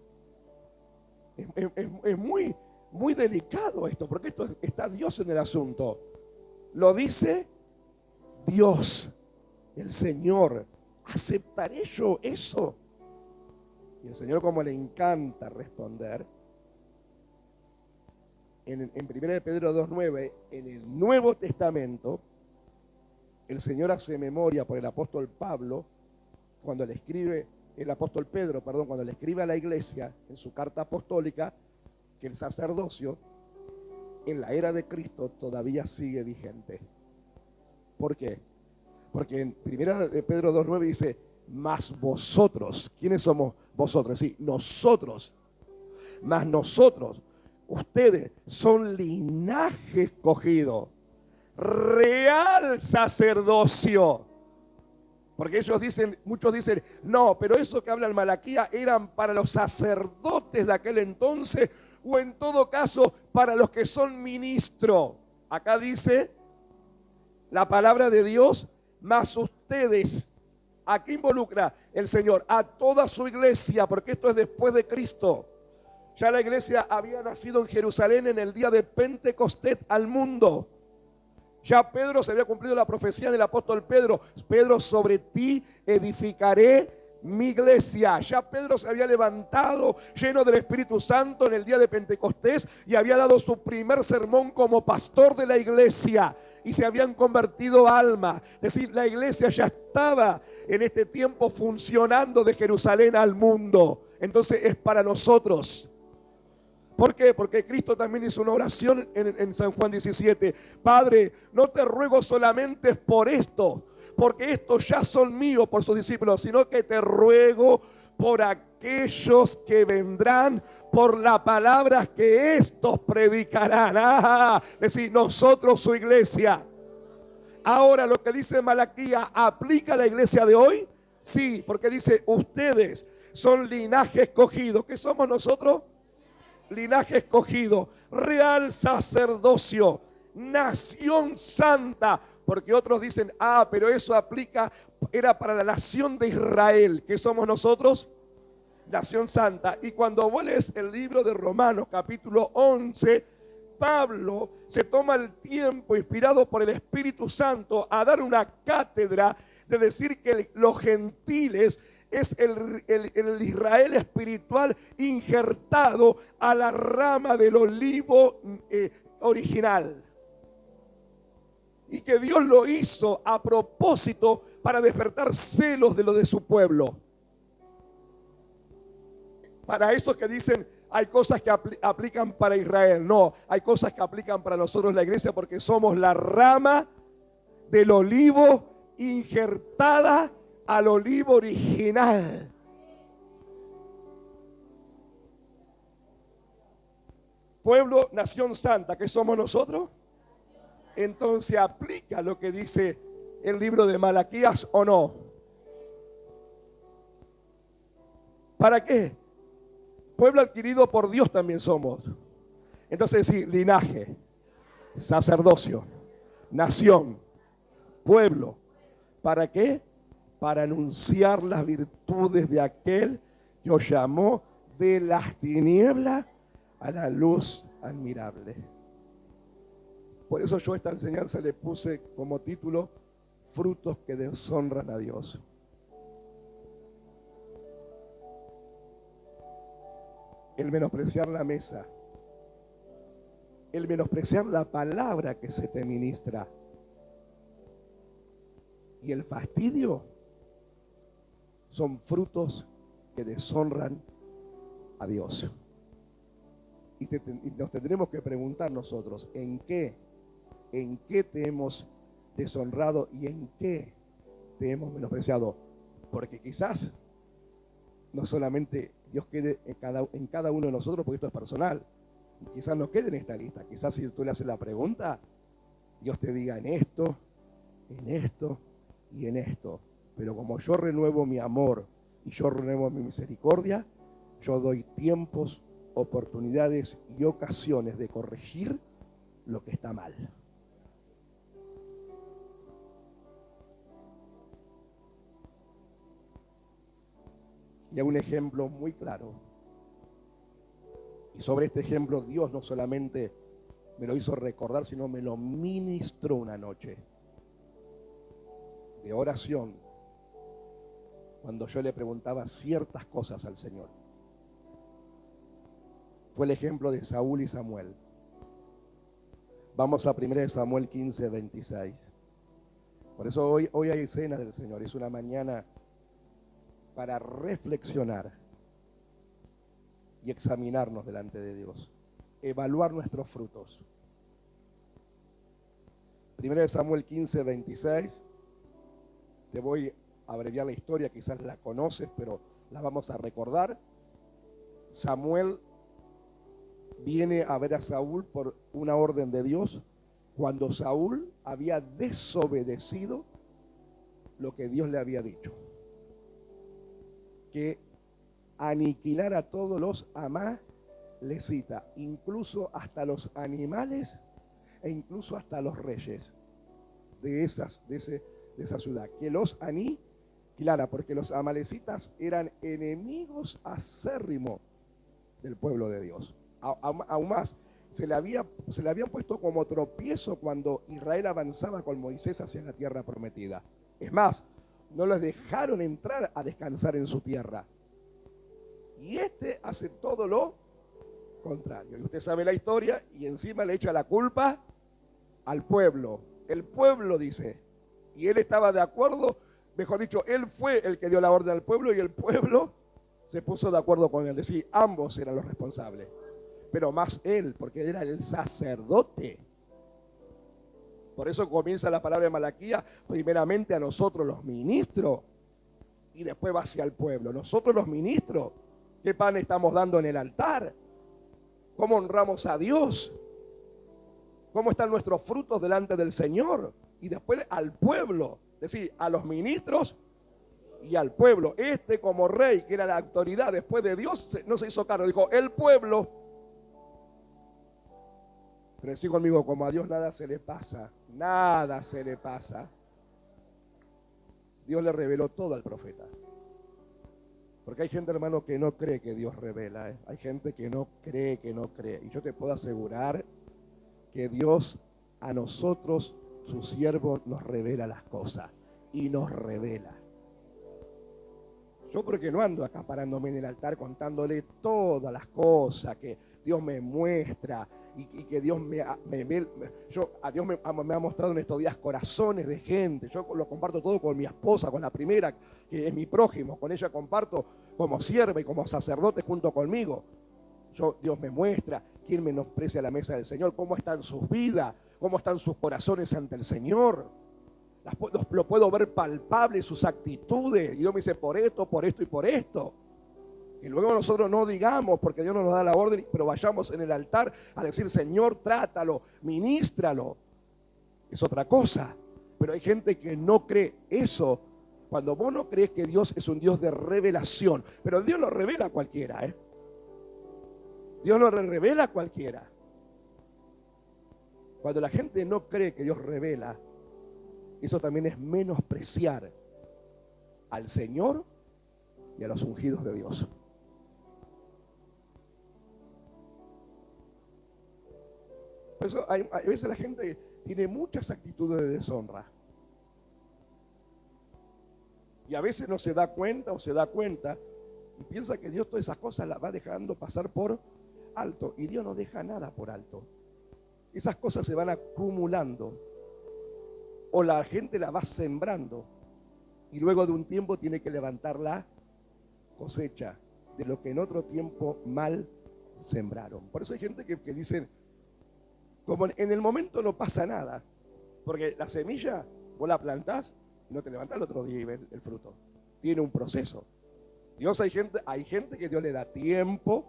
Speaker 1: Es muy, muy delicado esto, porque esto está Dios en el asunto. Lo dice Dios, el Señor. ¿Aceptaré yo eso? Y el Señor, como le encanta responder, en 1 Pedro 2:9, en el Nuevo Testamento, el Señor hace memoria por el apóstol Pablo, cuando le escribe, el apóstol Pedro, perdón, cuando le escribe a la iglesia en su carta apostólica, que el sacerdocio en la era de Cristo todavía sigue vigente. ¿Por qué? Porque en 1 Pedro 2:9 dice, mas vosotros, ¿quiénes somos vosotros? Sí, nosotros, mas nosotros, ustedes son linaje escogido, real sacerdocio. Porque ellos dicen, muchos dicen, no, pero eso que habla el Malaquía eran para los sacerdotes de aquel entonces, o en todo caso para los que son ministros. Acá dice la palabra de Dios, mas ustedes, ¿a qué involucra el Señor? A toda su iglesia, porque esto es después de Cristo. Ya la iglesia había nacido en Jerusalén en el día de Pentecostés al mundo. Ya Pedro se había cumplido la profecía del apóstol Pedro. Pedro, sobre ti edificaré mi iglesia. Ya Pedro se había levantado lleno del Espíritu Santo en el día de Pentecostés y había dado su primer sermón como pastor de la iglesia. y se habían convertido almas. Es decir, la iglesia ya estaba en este tiempo funcionando de Jerusalén al mundo. Entonces es para nosotros. ¿Por qué? Porque Cristo también hizo una oración en San Juan 17. Padre, no te ruego solamente por esto, porque estos ya son míos por sus discípulos, sino que te ruego por aquellos que vendrán, por la palabra que estos predicarán. Es decir, nosotros su iglesia. Ahora lo que dice Malaquías, ¿aplica a la iglesia de hoy? Sí, porque dice, ustedes son linaje escogido. ¿Qué somos nosotros? Linaje escogido, real sacerdocio, nación santa. Porque otros dicen, pero eso era para la nación de Israel. ¿Qué somos nosotros? Nación santa. Y cuando vos lees el libro de Romanos, capítulo 11, Pablo se toma el tiempo, inspirado por el Espíritu Santo, a dar una cátedra de decir que los gentiles es el Israel espiritual injertado a la rama del olivo original. Y que Dios lo hizo a propósito para despertar celos de lo de su pueblo. Para esos que dicen, hay cosas que aplican para Israel. No, hay cosas que aplican para nosotros la iglesia, porque somos la rama del olivo injertada al olivo original. Pueblo, nación santa, ¿qué somos nosotros? Entonces, ¿aplica lo que dice el libro de Malaquías o no? ¿Para qué? Pueblo adquirido por Dios también somos. Entonces, sí, linaje, sacerdocio, nación, pueblo. ¿Para qué? Para anunciar las virtudes de aquel que os llamó de las tinieblas a la luz admirable. Por eso yo a esta enseñanza le puse como título, frutos que deshonran a Dios. El menospreciar la mesa, el menospreciar la palabra que se te ministra, y el fastidio son frutos que deshonran a Dios. Y nos tendremos que preguntar nosotros, ¿en qué te hemos deshonrado y en qué te hemos menospreciado? Porque quizás no solamente Dios quede en cada uno de nosotros, porque esto es personal. Quizás no quede en esta lista. Quizás si tú le haces la pregunta, Dios te diga en esto y en esto. Pero como yo renuevo mi amor y yo renuevo mi misericordia, yo doy tiempos, oportunidades y ocasiones de corregir lo que está mal. Y hay un ejemplo muy claro. Y sobre este ejemplo Dios no solamente me lo hizo recordar, sino me lo ministró una noche de oración, cuando yo le preguntaba ciertas cosas al Señor. Fue el ejemplo de Saúl y Samuel. Vamos a 1 Samuel 15, 26. Por eso hoy hay cena del Señor. Es una mañana para reflexionar y examinarnos delante de Dios. Evaluar nuestros frutos. 1 Samuel 15, 26. Te voy a abreviar la historia, quizás la conoces, pero la vamos a recordar. Samuel viene a ver a Saúl por una orden de Dios cuando Saúl había desobedecido lo que Dios le había dicho, que aniquilara a todos los amalecitas, incluso hasta los animales e incluso hasta los reyes de esa ciudad, que los aniquilara, porque los amalecitas eran enemigos acérrimos del pueblo de Dios. Aún más, se le habían puesto como tropiezo cuando Israel avanzaba con Moisés hacia la tierra prometida. Es más, no los dejaron entrar a descansar en su tierra. Y hace todo lo contrario. Y usted sabe la historia, y encima le echa la culpa al pueblo. El pueblo dice, y él estaba de acuerdo, mejor dicho, él fue el que dio la orden al pueblo y el pueblo se puso de acuerdo con él. Es decir, ambos eran los responsables, pero más él, porque él era el sacerdote. Por eso comienza la palabra de Malaquías, primeramente a nosotros los ministros, y después va hacia el pueblo. Nosotros los ministros, ¿qué pan estamos dando en el altar? ¿Cómo honramos a Dios? ¿Cómo están nuestros frutos delante del Señor? Y después al pueblo, es decir, a los ministros y al pueblo. Este como rey, que era la autoridad después de Dios, no se hizo cargo, dijo el pueblo. Pero decí conmigo, como a Dios nada se le pasa, nada se le pasa. Dios le reveló todo al profeta. Porque hay gente, hermano, que no cree que Dios revela, ¿eh? Hay gente que no cree. Y yo te puedo asegurar que Dios a nosotros, su siervo, nos revela las cosas. Y nos revela. Yo porque no ando acá parándome en el altar contándole todas las cosas que Dios me muestra y que Dios a Dios me ha mostrado en estos días corazones de gente. Yo lo comparto todo con mi esposa, con la primera, que es mi prójimo. Con ella comparto como sierva y como sacerdote junto conmigo. Dios me muestra quién menosprecia la mesa del Señor, cómo están sus vidas, cómo están sus corazones ante el Señor. Lo puedo ver palpable en sus actitudes. Y Dios me dice por esto y por esto. Que luego nosotros no digamos, porque Dios no nos da la orden, pero vayamos en el altar a decir, Señor, trátalo, ministralo. Es otra cosa. Pero hay gente que no cree eso. Cuando vos no crees que Dios es un Dios de revelación, pero Dios lo revela a cualquiera, ¿eh? Dios lo revela a cualquiera. Cuando la gente no cree que Dios revela, eso también es menospreciar al Señor y a los ungidos de Dios. Por eso hay veces la gente tiene muchas actitudes de deshonra. Y a veces no se da cuenta o se da cuenta y piensa que Dios todas esas cosas las va dejando pasar por alto. Y Dios no deja nada por alto. Esas cosas se van acumulando. O la gente la va sembrando. Y luego de un tiempo tiene que levantar la cosecha de lo que en otro tiempo mal sembraron. Por eso hay gente que dice, como en el momento no pasa nada. Porque la semilla, vos la plantás y no te levantás el otro día y ves el fruto. Tiene un proceso. Hay gente que Dios le da tiempo.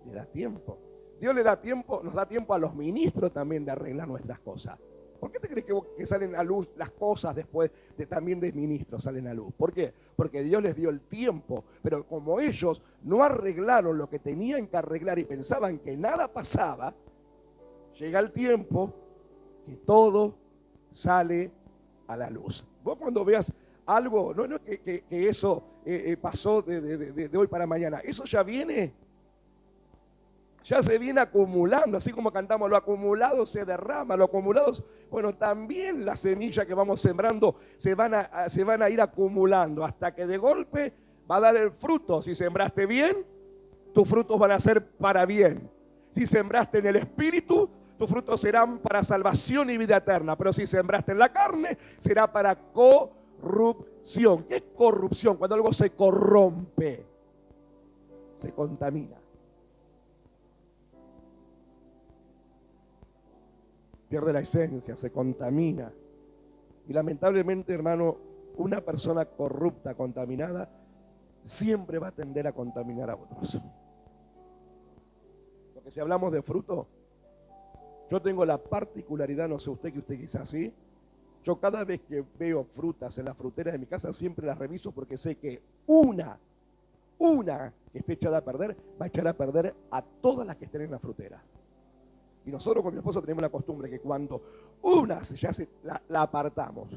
Speaker 1: Dios le da tiempo, nos da tiempo a los ministros también de arreglar nuestras cosas. ¿Por qué te crees que salen a luz las cosas después también de ministros salen a luz? ¿Por qué? Porque Dios les dio el tiempo, pero como ellos no arreglaron lo que tenían que arreglar y pensaban que nada pasaba, llega el tiempo que todo sale a la luz. Vos cuando veas algo, no es que eso pasó de hoy para mañana, eso ya se viene acumulando, así como cantamos, lo acumulado se derrama, lo acumulado, bueno, también la semilla que vamos sembrando se van a ir acumulando hasta que de golpe va a dar el fruto. Si sembraste bien, tus frutos van a ser para bien. Si sembraste en el Espíritu, tus frutos serán para salvación y vida eterna. Pero si sembraste en la carne, será para corrupción. ¿Qué es corrupción? Cuando algo se corrompe, se contamina. Pierde la esencia, se contamina. Y lamentablemente, hermano, una persona corrupta, contaminada, siempre va a tender a contaminar a otros. Porque si hablamos de fruto, yo tengo la particularidad, no sé usted, que usted quizás sí, yo cada vez que veo frutas en la frutera de mi casa, siempre las reviso porque sé que una que esté echada a perder, va a echar a perder a todas las que estén en la frutera. Y nosotros con mi esposa tenemos la costumbre que cuando una la apartamos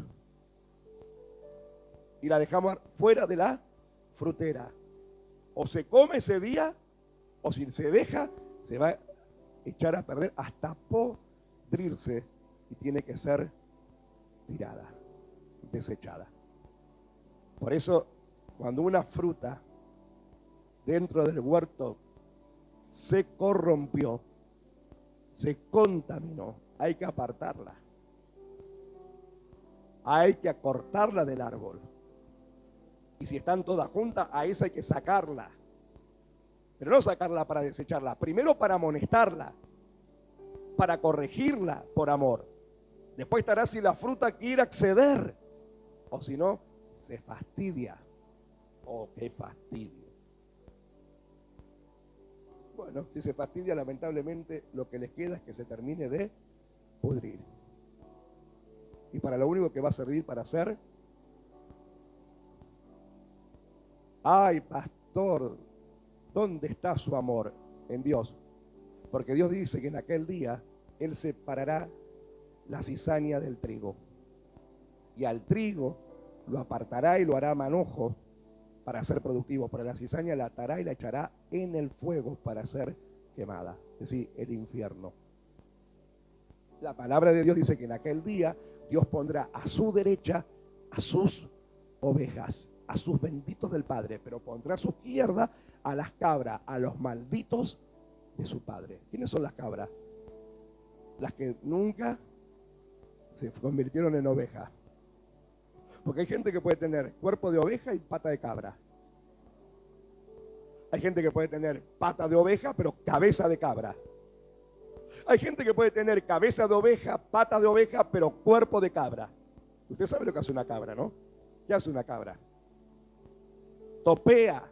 Speaker 1: y la dejamos fuera de la frutera. O se come ese día, o si se deja, se va a echar a perder hasta podrirse y tiene que ser tirada, desechada. Por eso, cuando una fruta dentro del huerto se corrompió, se contaminó, hay que apartarla. hay que cortarla del árbol. Y si están todas juntas, a esa hay que sacarla. Pero no sacarla para desecharla, primero para amonestarla, para corregirla por amor. Después estará si la fruta quiere acceder, o si no, se fastidia. Oh, qué fastidio. Bueno, si se fastidia, lamentablemente lo que les queda es que se termine de pudrir. Y para lo único que va a servir para hacer, ay, pastor, ¿dónde está su amor? En Dios. Porque Dios dice que en aquel día Él separará la cizaña del trigo. Y al trigo lo apartará y lo hará manojo para ser productivo. Pero la cizaña la atará y la echará en el fuego para ser quemada. Es decir, el infierno. La palabra de Dios dice que en aquel día Dios pondrá a su derecha a sus ovejas, a sus benditos del Padre, pero pondrá a su izquierda a las cabras, a los malditos de su Padre. ¿Quiénes son las cabras? Las que nunca se convirtieron en ovejas. Porque hay gente que puede tener cuerpo de oveja y pata de cabra. Hay gente que puede tener pata de oveja, pero cabeza de cabra. Hay gente que puede tener cabeza de oveja, pata de oveja, pero cuerpo de cabra. Usted sabe lo que hace una cabra, ¿no? ¿Qué hace una cabra? Topea.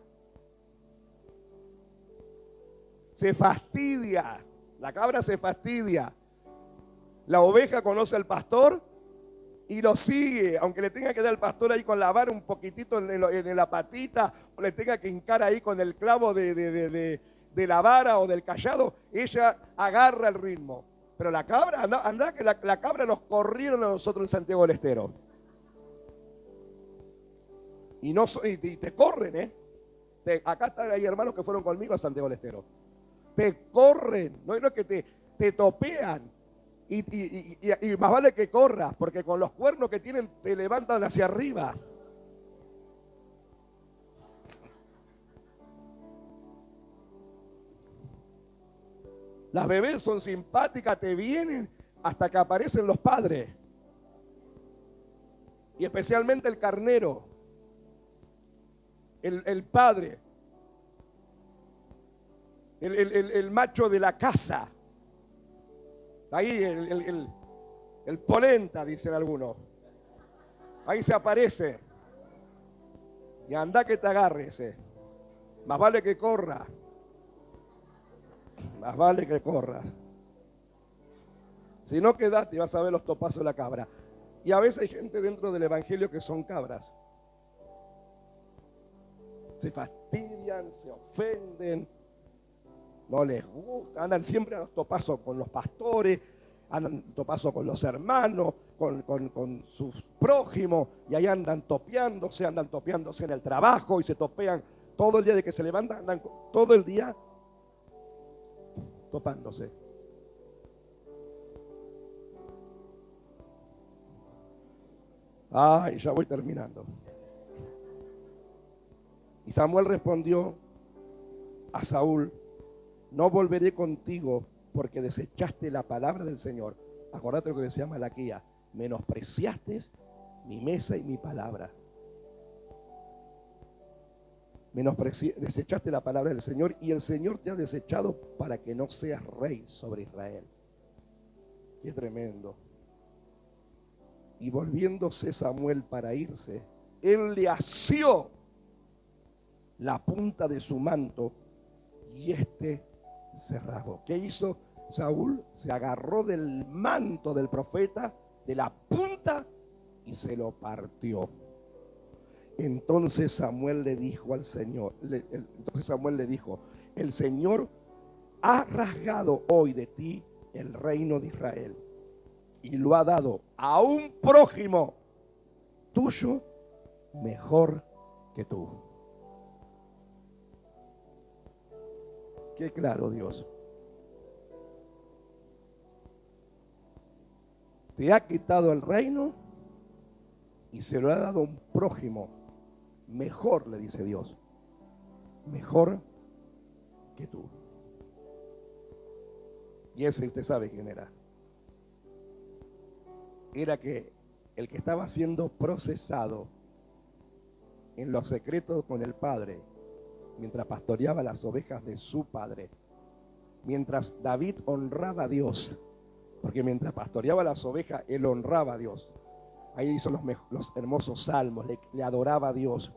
Speaker 1: Se fastidia. La cabra se fastidia. La oveja conoce al pastor y lo sigue, aunque le tenga que dar al pastor ahí con la vara un poquitito en la patita, o le tenga que hincar ahí con el clavo de la vara o del cayado, ella agarra el ritmo. Pero la cabra, anda que la cabra nos corrieron a nosotros en Santiago del Estero. Y te corren, ¿eh? Acá están, hay hermanos que fueron conmigo a Santiago del Estero. Te corren, no es que te topean. Y más vale que corras, porque con los cuernos que tienen te levantan hacia arriba. Las bebés son simpáticas, te vienen hasta que aparecen los padres. Y especialmente el carnero, el padre, el macho de la casa. Ahí el polenta, dicen algunos. Ahí se aparece. Y anda que te agarre ese. Más vale que corra. Más vale que corra. Si no quedaste, vas a ver los topazos de la cabra. Y a veces hay gente dentro del evangelio que son cabras. Se fastidian, se ofenden. No les gusta, andan siempre a los topazos con los pastores, andan topazos con los hermanos, con sus prójimos, y ahí andan topeándose en el trabajo y se topean todo el día de que se levantan, andan todo el día topándose. Ay, ya voy terminando. Y Samuel respondió a Saúl: no volveré contigo porque desechaste la palabra del Señor. Acordate lo que decía Malaquía: menospreciaste mi mesa y mi palabra. Desechaste la palabra del Señor y el Señor te ha desechado para que no seas rey sobre Israel. Qué tremendo. Y volviéndose Samuel para irse, él le asió la punta de su manto y se rasgó. ¿Qué hizo Saúl? Se agarró del manto del profeta, de la punta, y se lo partió. Entonces Samuel le dijo al Señor, el Señor ha rasgado hoy de ti el reino de Israel y lo ha dado a un prójimo tuyo mejor que tú. Qué claro, Dios. Te ha quitado el reino y se lo ha dado a un prójimo mejor, le dice Dios, mejor que tú. Y ese usted sabe quién era. Era que el que estaba siendo procesado en los secretos con el Padre, mientras pastoreaba las ovejas de su padre, mientras David honraba a Dios, porque mientras pastoreaba las ovejas, él honraba a Dios. Ahí hizo los hermosos salmos, le adoraba a Dios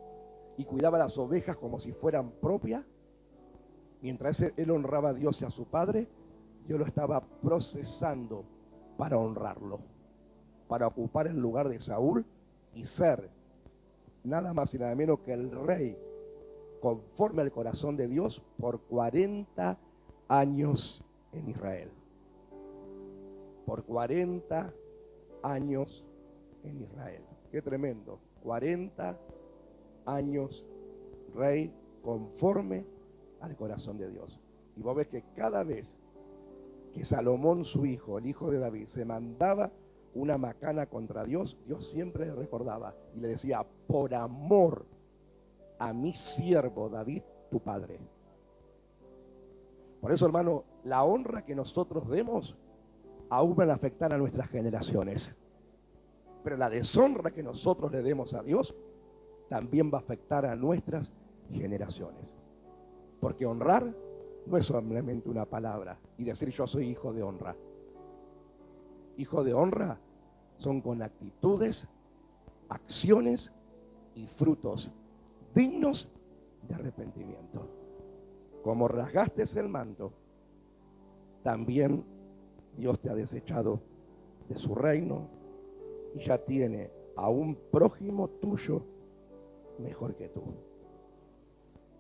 Speaker 1: y cuidaba las ovejas como si fueran propias. Mientras él honraba a Dios y a su padre, Dios lo estaba procesando para honrarlo, para ocupar el lugar de Saúl y ser nada más y nada menos que el rey conforme al corazón de Dios por 40 años en Israel. Por 40 años en Israel. Qué tremendo. 40 años rey conforme al corazón de Dios. Y vos ves que cada vez que Salomón, su hijo, el hijo de David, se mandaba una macana contra Dios, Dios siempre le recordaba y le decía: por amor a mi siervo David, tu padre. Por eso, hermano, la honra que nosotros demos aún va a afectar a nuestras generaciones. Pero la deshonra que nosotros le demos a Dios también va a afectar a nuestras generaciones. Porque honrar no es solamente una palabra y decir yo soy hijo de honra. Hijo de honra son con actitudes, acciones y frutos dignos de arrepentimiento. Como rasgaste el manto, también Dios te ha desechado de su reino y ya tiene a un prójimo tuyo mejor que tú.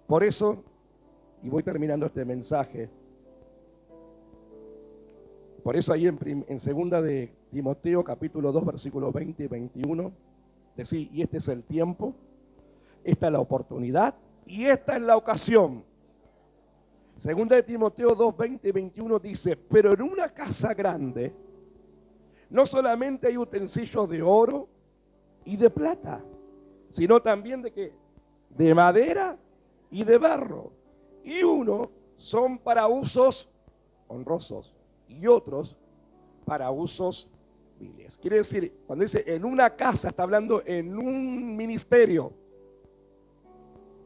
Speaker 1: Por eso, y voy terminando este mensaje, por eso ahí en segunda de Timoteo capítulo 2 versículos 20 y 21 decía: y este es el tiempo, esta es la oportunidad y esta es la ocasión. Segunda de Timoteo 2, 20 y 21 dice: pero en una casa grande no solamente hay utensilios de oro y de plata, sino también de ¿qué? De madera y de barro. Y unos son para usos honrosos y otros para usos viles. Quiere decir, cuando dice en una casa, está hablando en un ministerio.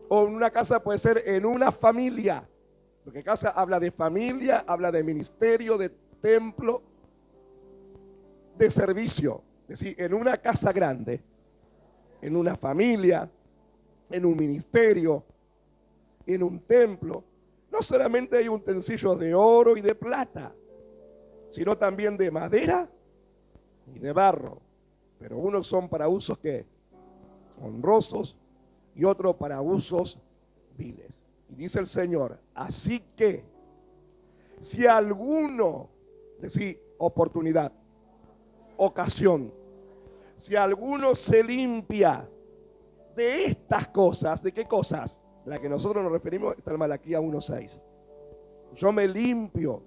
Speaker 1: O en una casa puede ser en una familia. Porque casa habla de familia, habla de ministerio, de templo, de servicio. Es decir, en una casa grande, en una familia, en un ministerio, en un templo, no solamente hay utensilios de oro y de plata, sino también de madera y de barro. Pero unos son para usos ¿qué? Honrosos y otros para usos viles. Y dice el Señor: así que si alguno, decir oportunidad, ocasión, si alguno se limpia de estas cosas, ¿de qué cosas? De las que nosotros nos referimos, está en Malaquías 1:6. Yo me limpio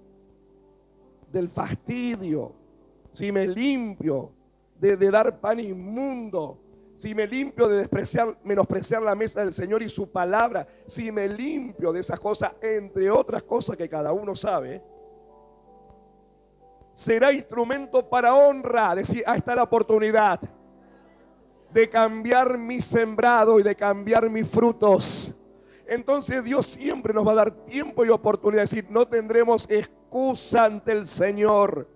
Speaker 1: del fastidio, si me limpio de dar pan inmundo, si me limpio de menospreciar la mesa del Señor y su palabra, si me limpio de esas cosas, entre otras cosas que cada uno sabe, será instrumento para honra. Decir, ahí está la oportunidad de cambiar mi sembrado y de cambiar mis frutos. Entonces Dios siempre nos va a dar tiempo y oportunidad. Es decir, no tendremos excusa ante el Señor.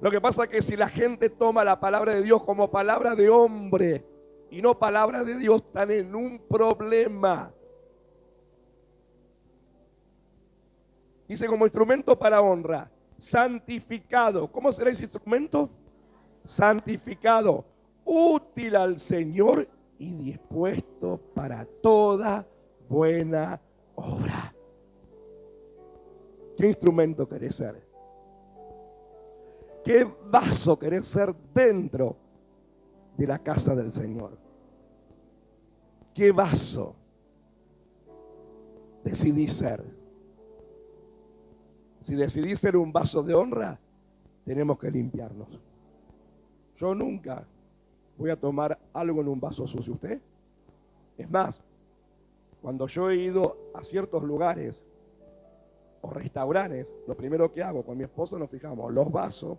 Speaker 1: Lo que pasa es que si la gente toma la palabra de Dios como palabra de hombre y no palabra de Dios, están en un problema. Dice como instrumento para honra, santificado. ¿Cómo será ese instrumento? Santificado, útil al Señor y dispuesto para toda buena obra. ¿Qué instrumento querés ser? ¿Qué vaso querés ser dentro de la casa del Señor? ¿Qué vaso decidís ser? Si decidís ser un vaso de honra, tenemos que limpiarnos. Yo nunca voy a tomar algo en un vaso sucio. ¿Usted? Es más, cuando yo he ido a ciertos lugares o restaurantes, lo primero que hago con mi esposo nos fijamos los vasos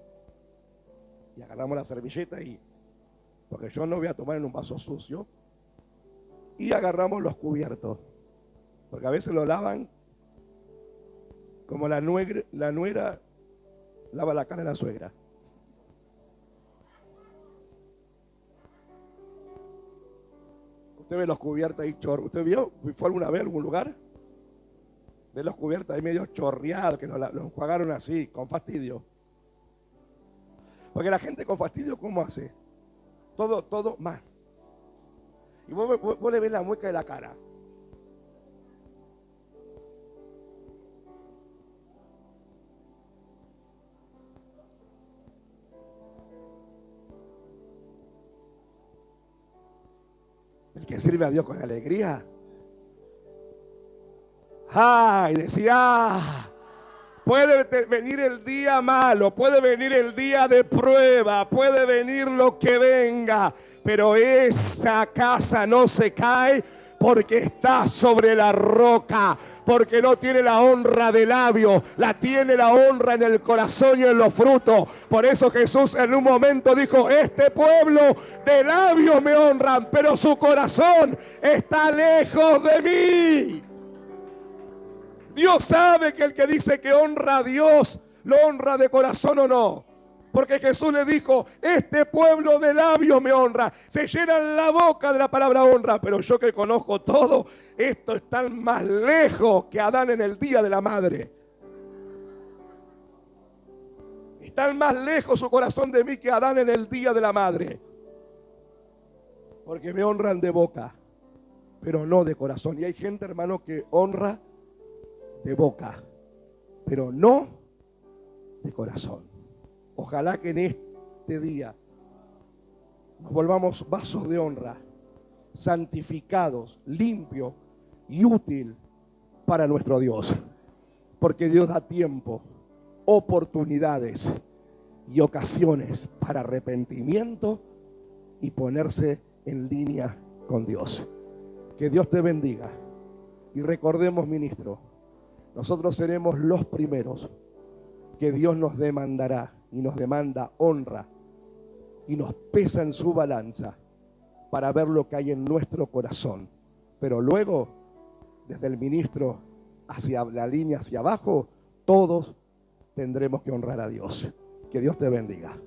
Speaker 1: y agarramos la servilleta y porque yo no voy a tomar en un vaso sucio. Y agarramos los cubiertos, porque a veces lo lavan como la nuera lava la cara de la suegra. Usted ve los cubiertos ahí chorreados. ¿Usted vio? ¿Fue alguna vez a algún lugar? Ve los cubiertos ahí medio chorreados, que los enjuagaron así, con fastidio. Porque la gente con fastidio, ¿cómo hace? Todo mal. Y vos le ves la mueca de la cara. El que sirve a Dios con alegría. ¡Ay! Decía, puede venir el día malo, puede venir el día de prueba, puede venir lo que venga, pero esa casa no se cae porque está sobre la roca, porque no tiene la honra de labios, la tiene la honra en el corazón y en los frutos. Por eso Jesús en un momento dijo, este pueblo de labios me honran, pero su corazón está lejos de mí. Dios sabe que el que dice que honra a Dios, lo honra de corazón o no. Porque Jesús le dijo, este pueblo de labios me honra. Se llenan la boca de la palabra honra. Pero yo que conozco todo, esto está más lejos que Adán en el día de la madre. Está más lejos su corazón de mí que Adán en el día de la madre. Porque me honran de boca, pero no de corazón. Y hay gente, hermano, que honra de boca, pero no de corazón. Ojalá que en este día nos volvamos vasos de honra, santificados, limpios y útil para nuestro Dios. Porque Dios da tiempo, oportunidades y ocasiones para arrepentimiento y ponerse en línea con Dios. Que Dios te bendiga. Y recordemos, ministro, nosotros seremos los primeros que Dios nos demandará y nos demanda honra y nos pesa en su balanza para ver lo que hay en nuestro corazón. Pero luego, desde el ministro hacia la línea hacia abajo, todos tendremos que honrar a Dios. Que Dios te bendiga.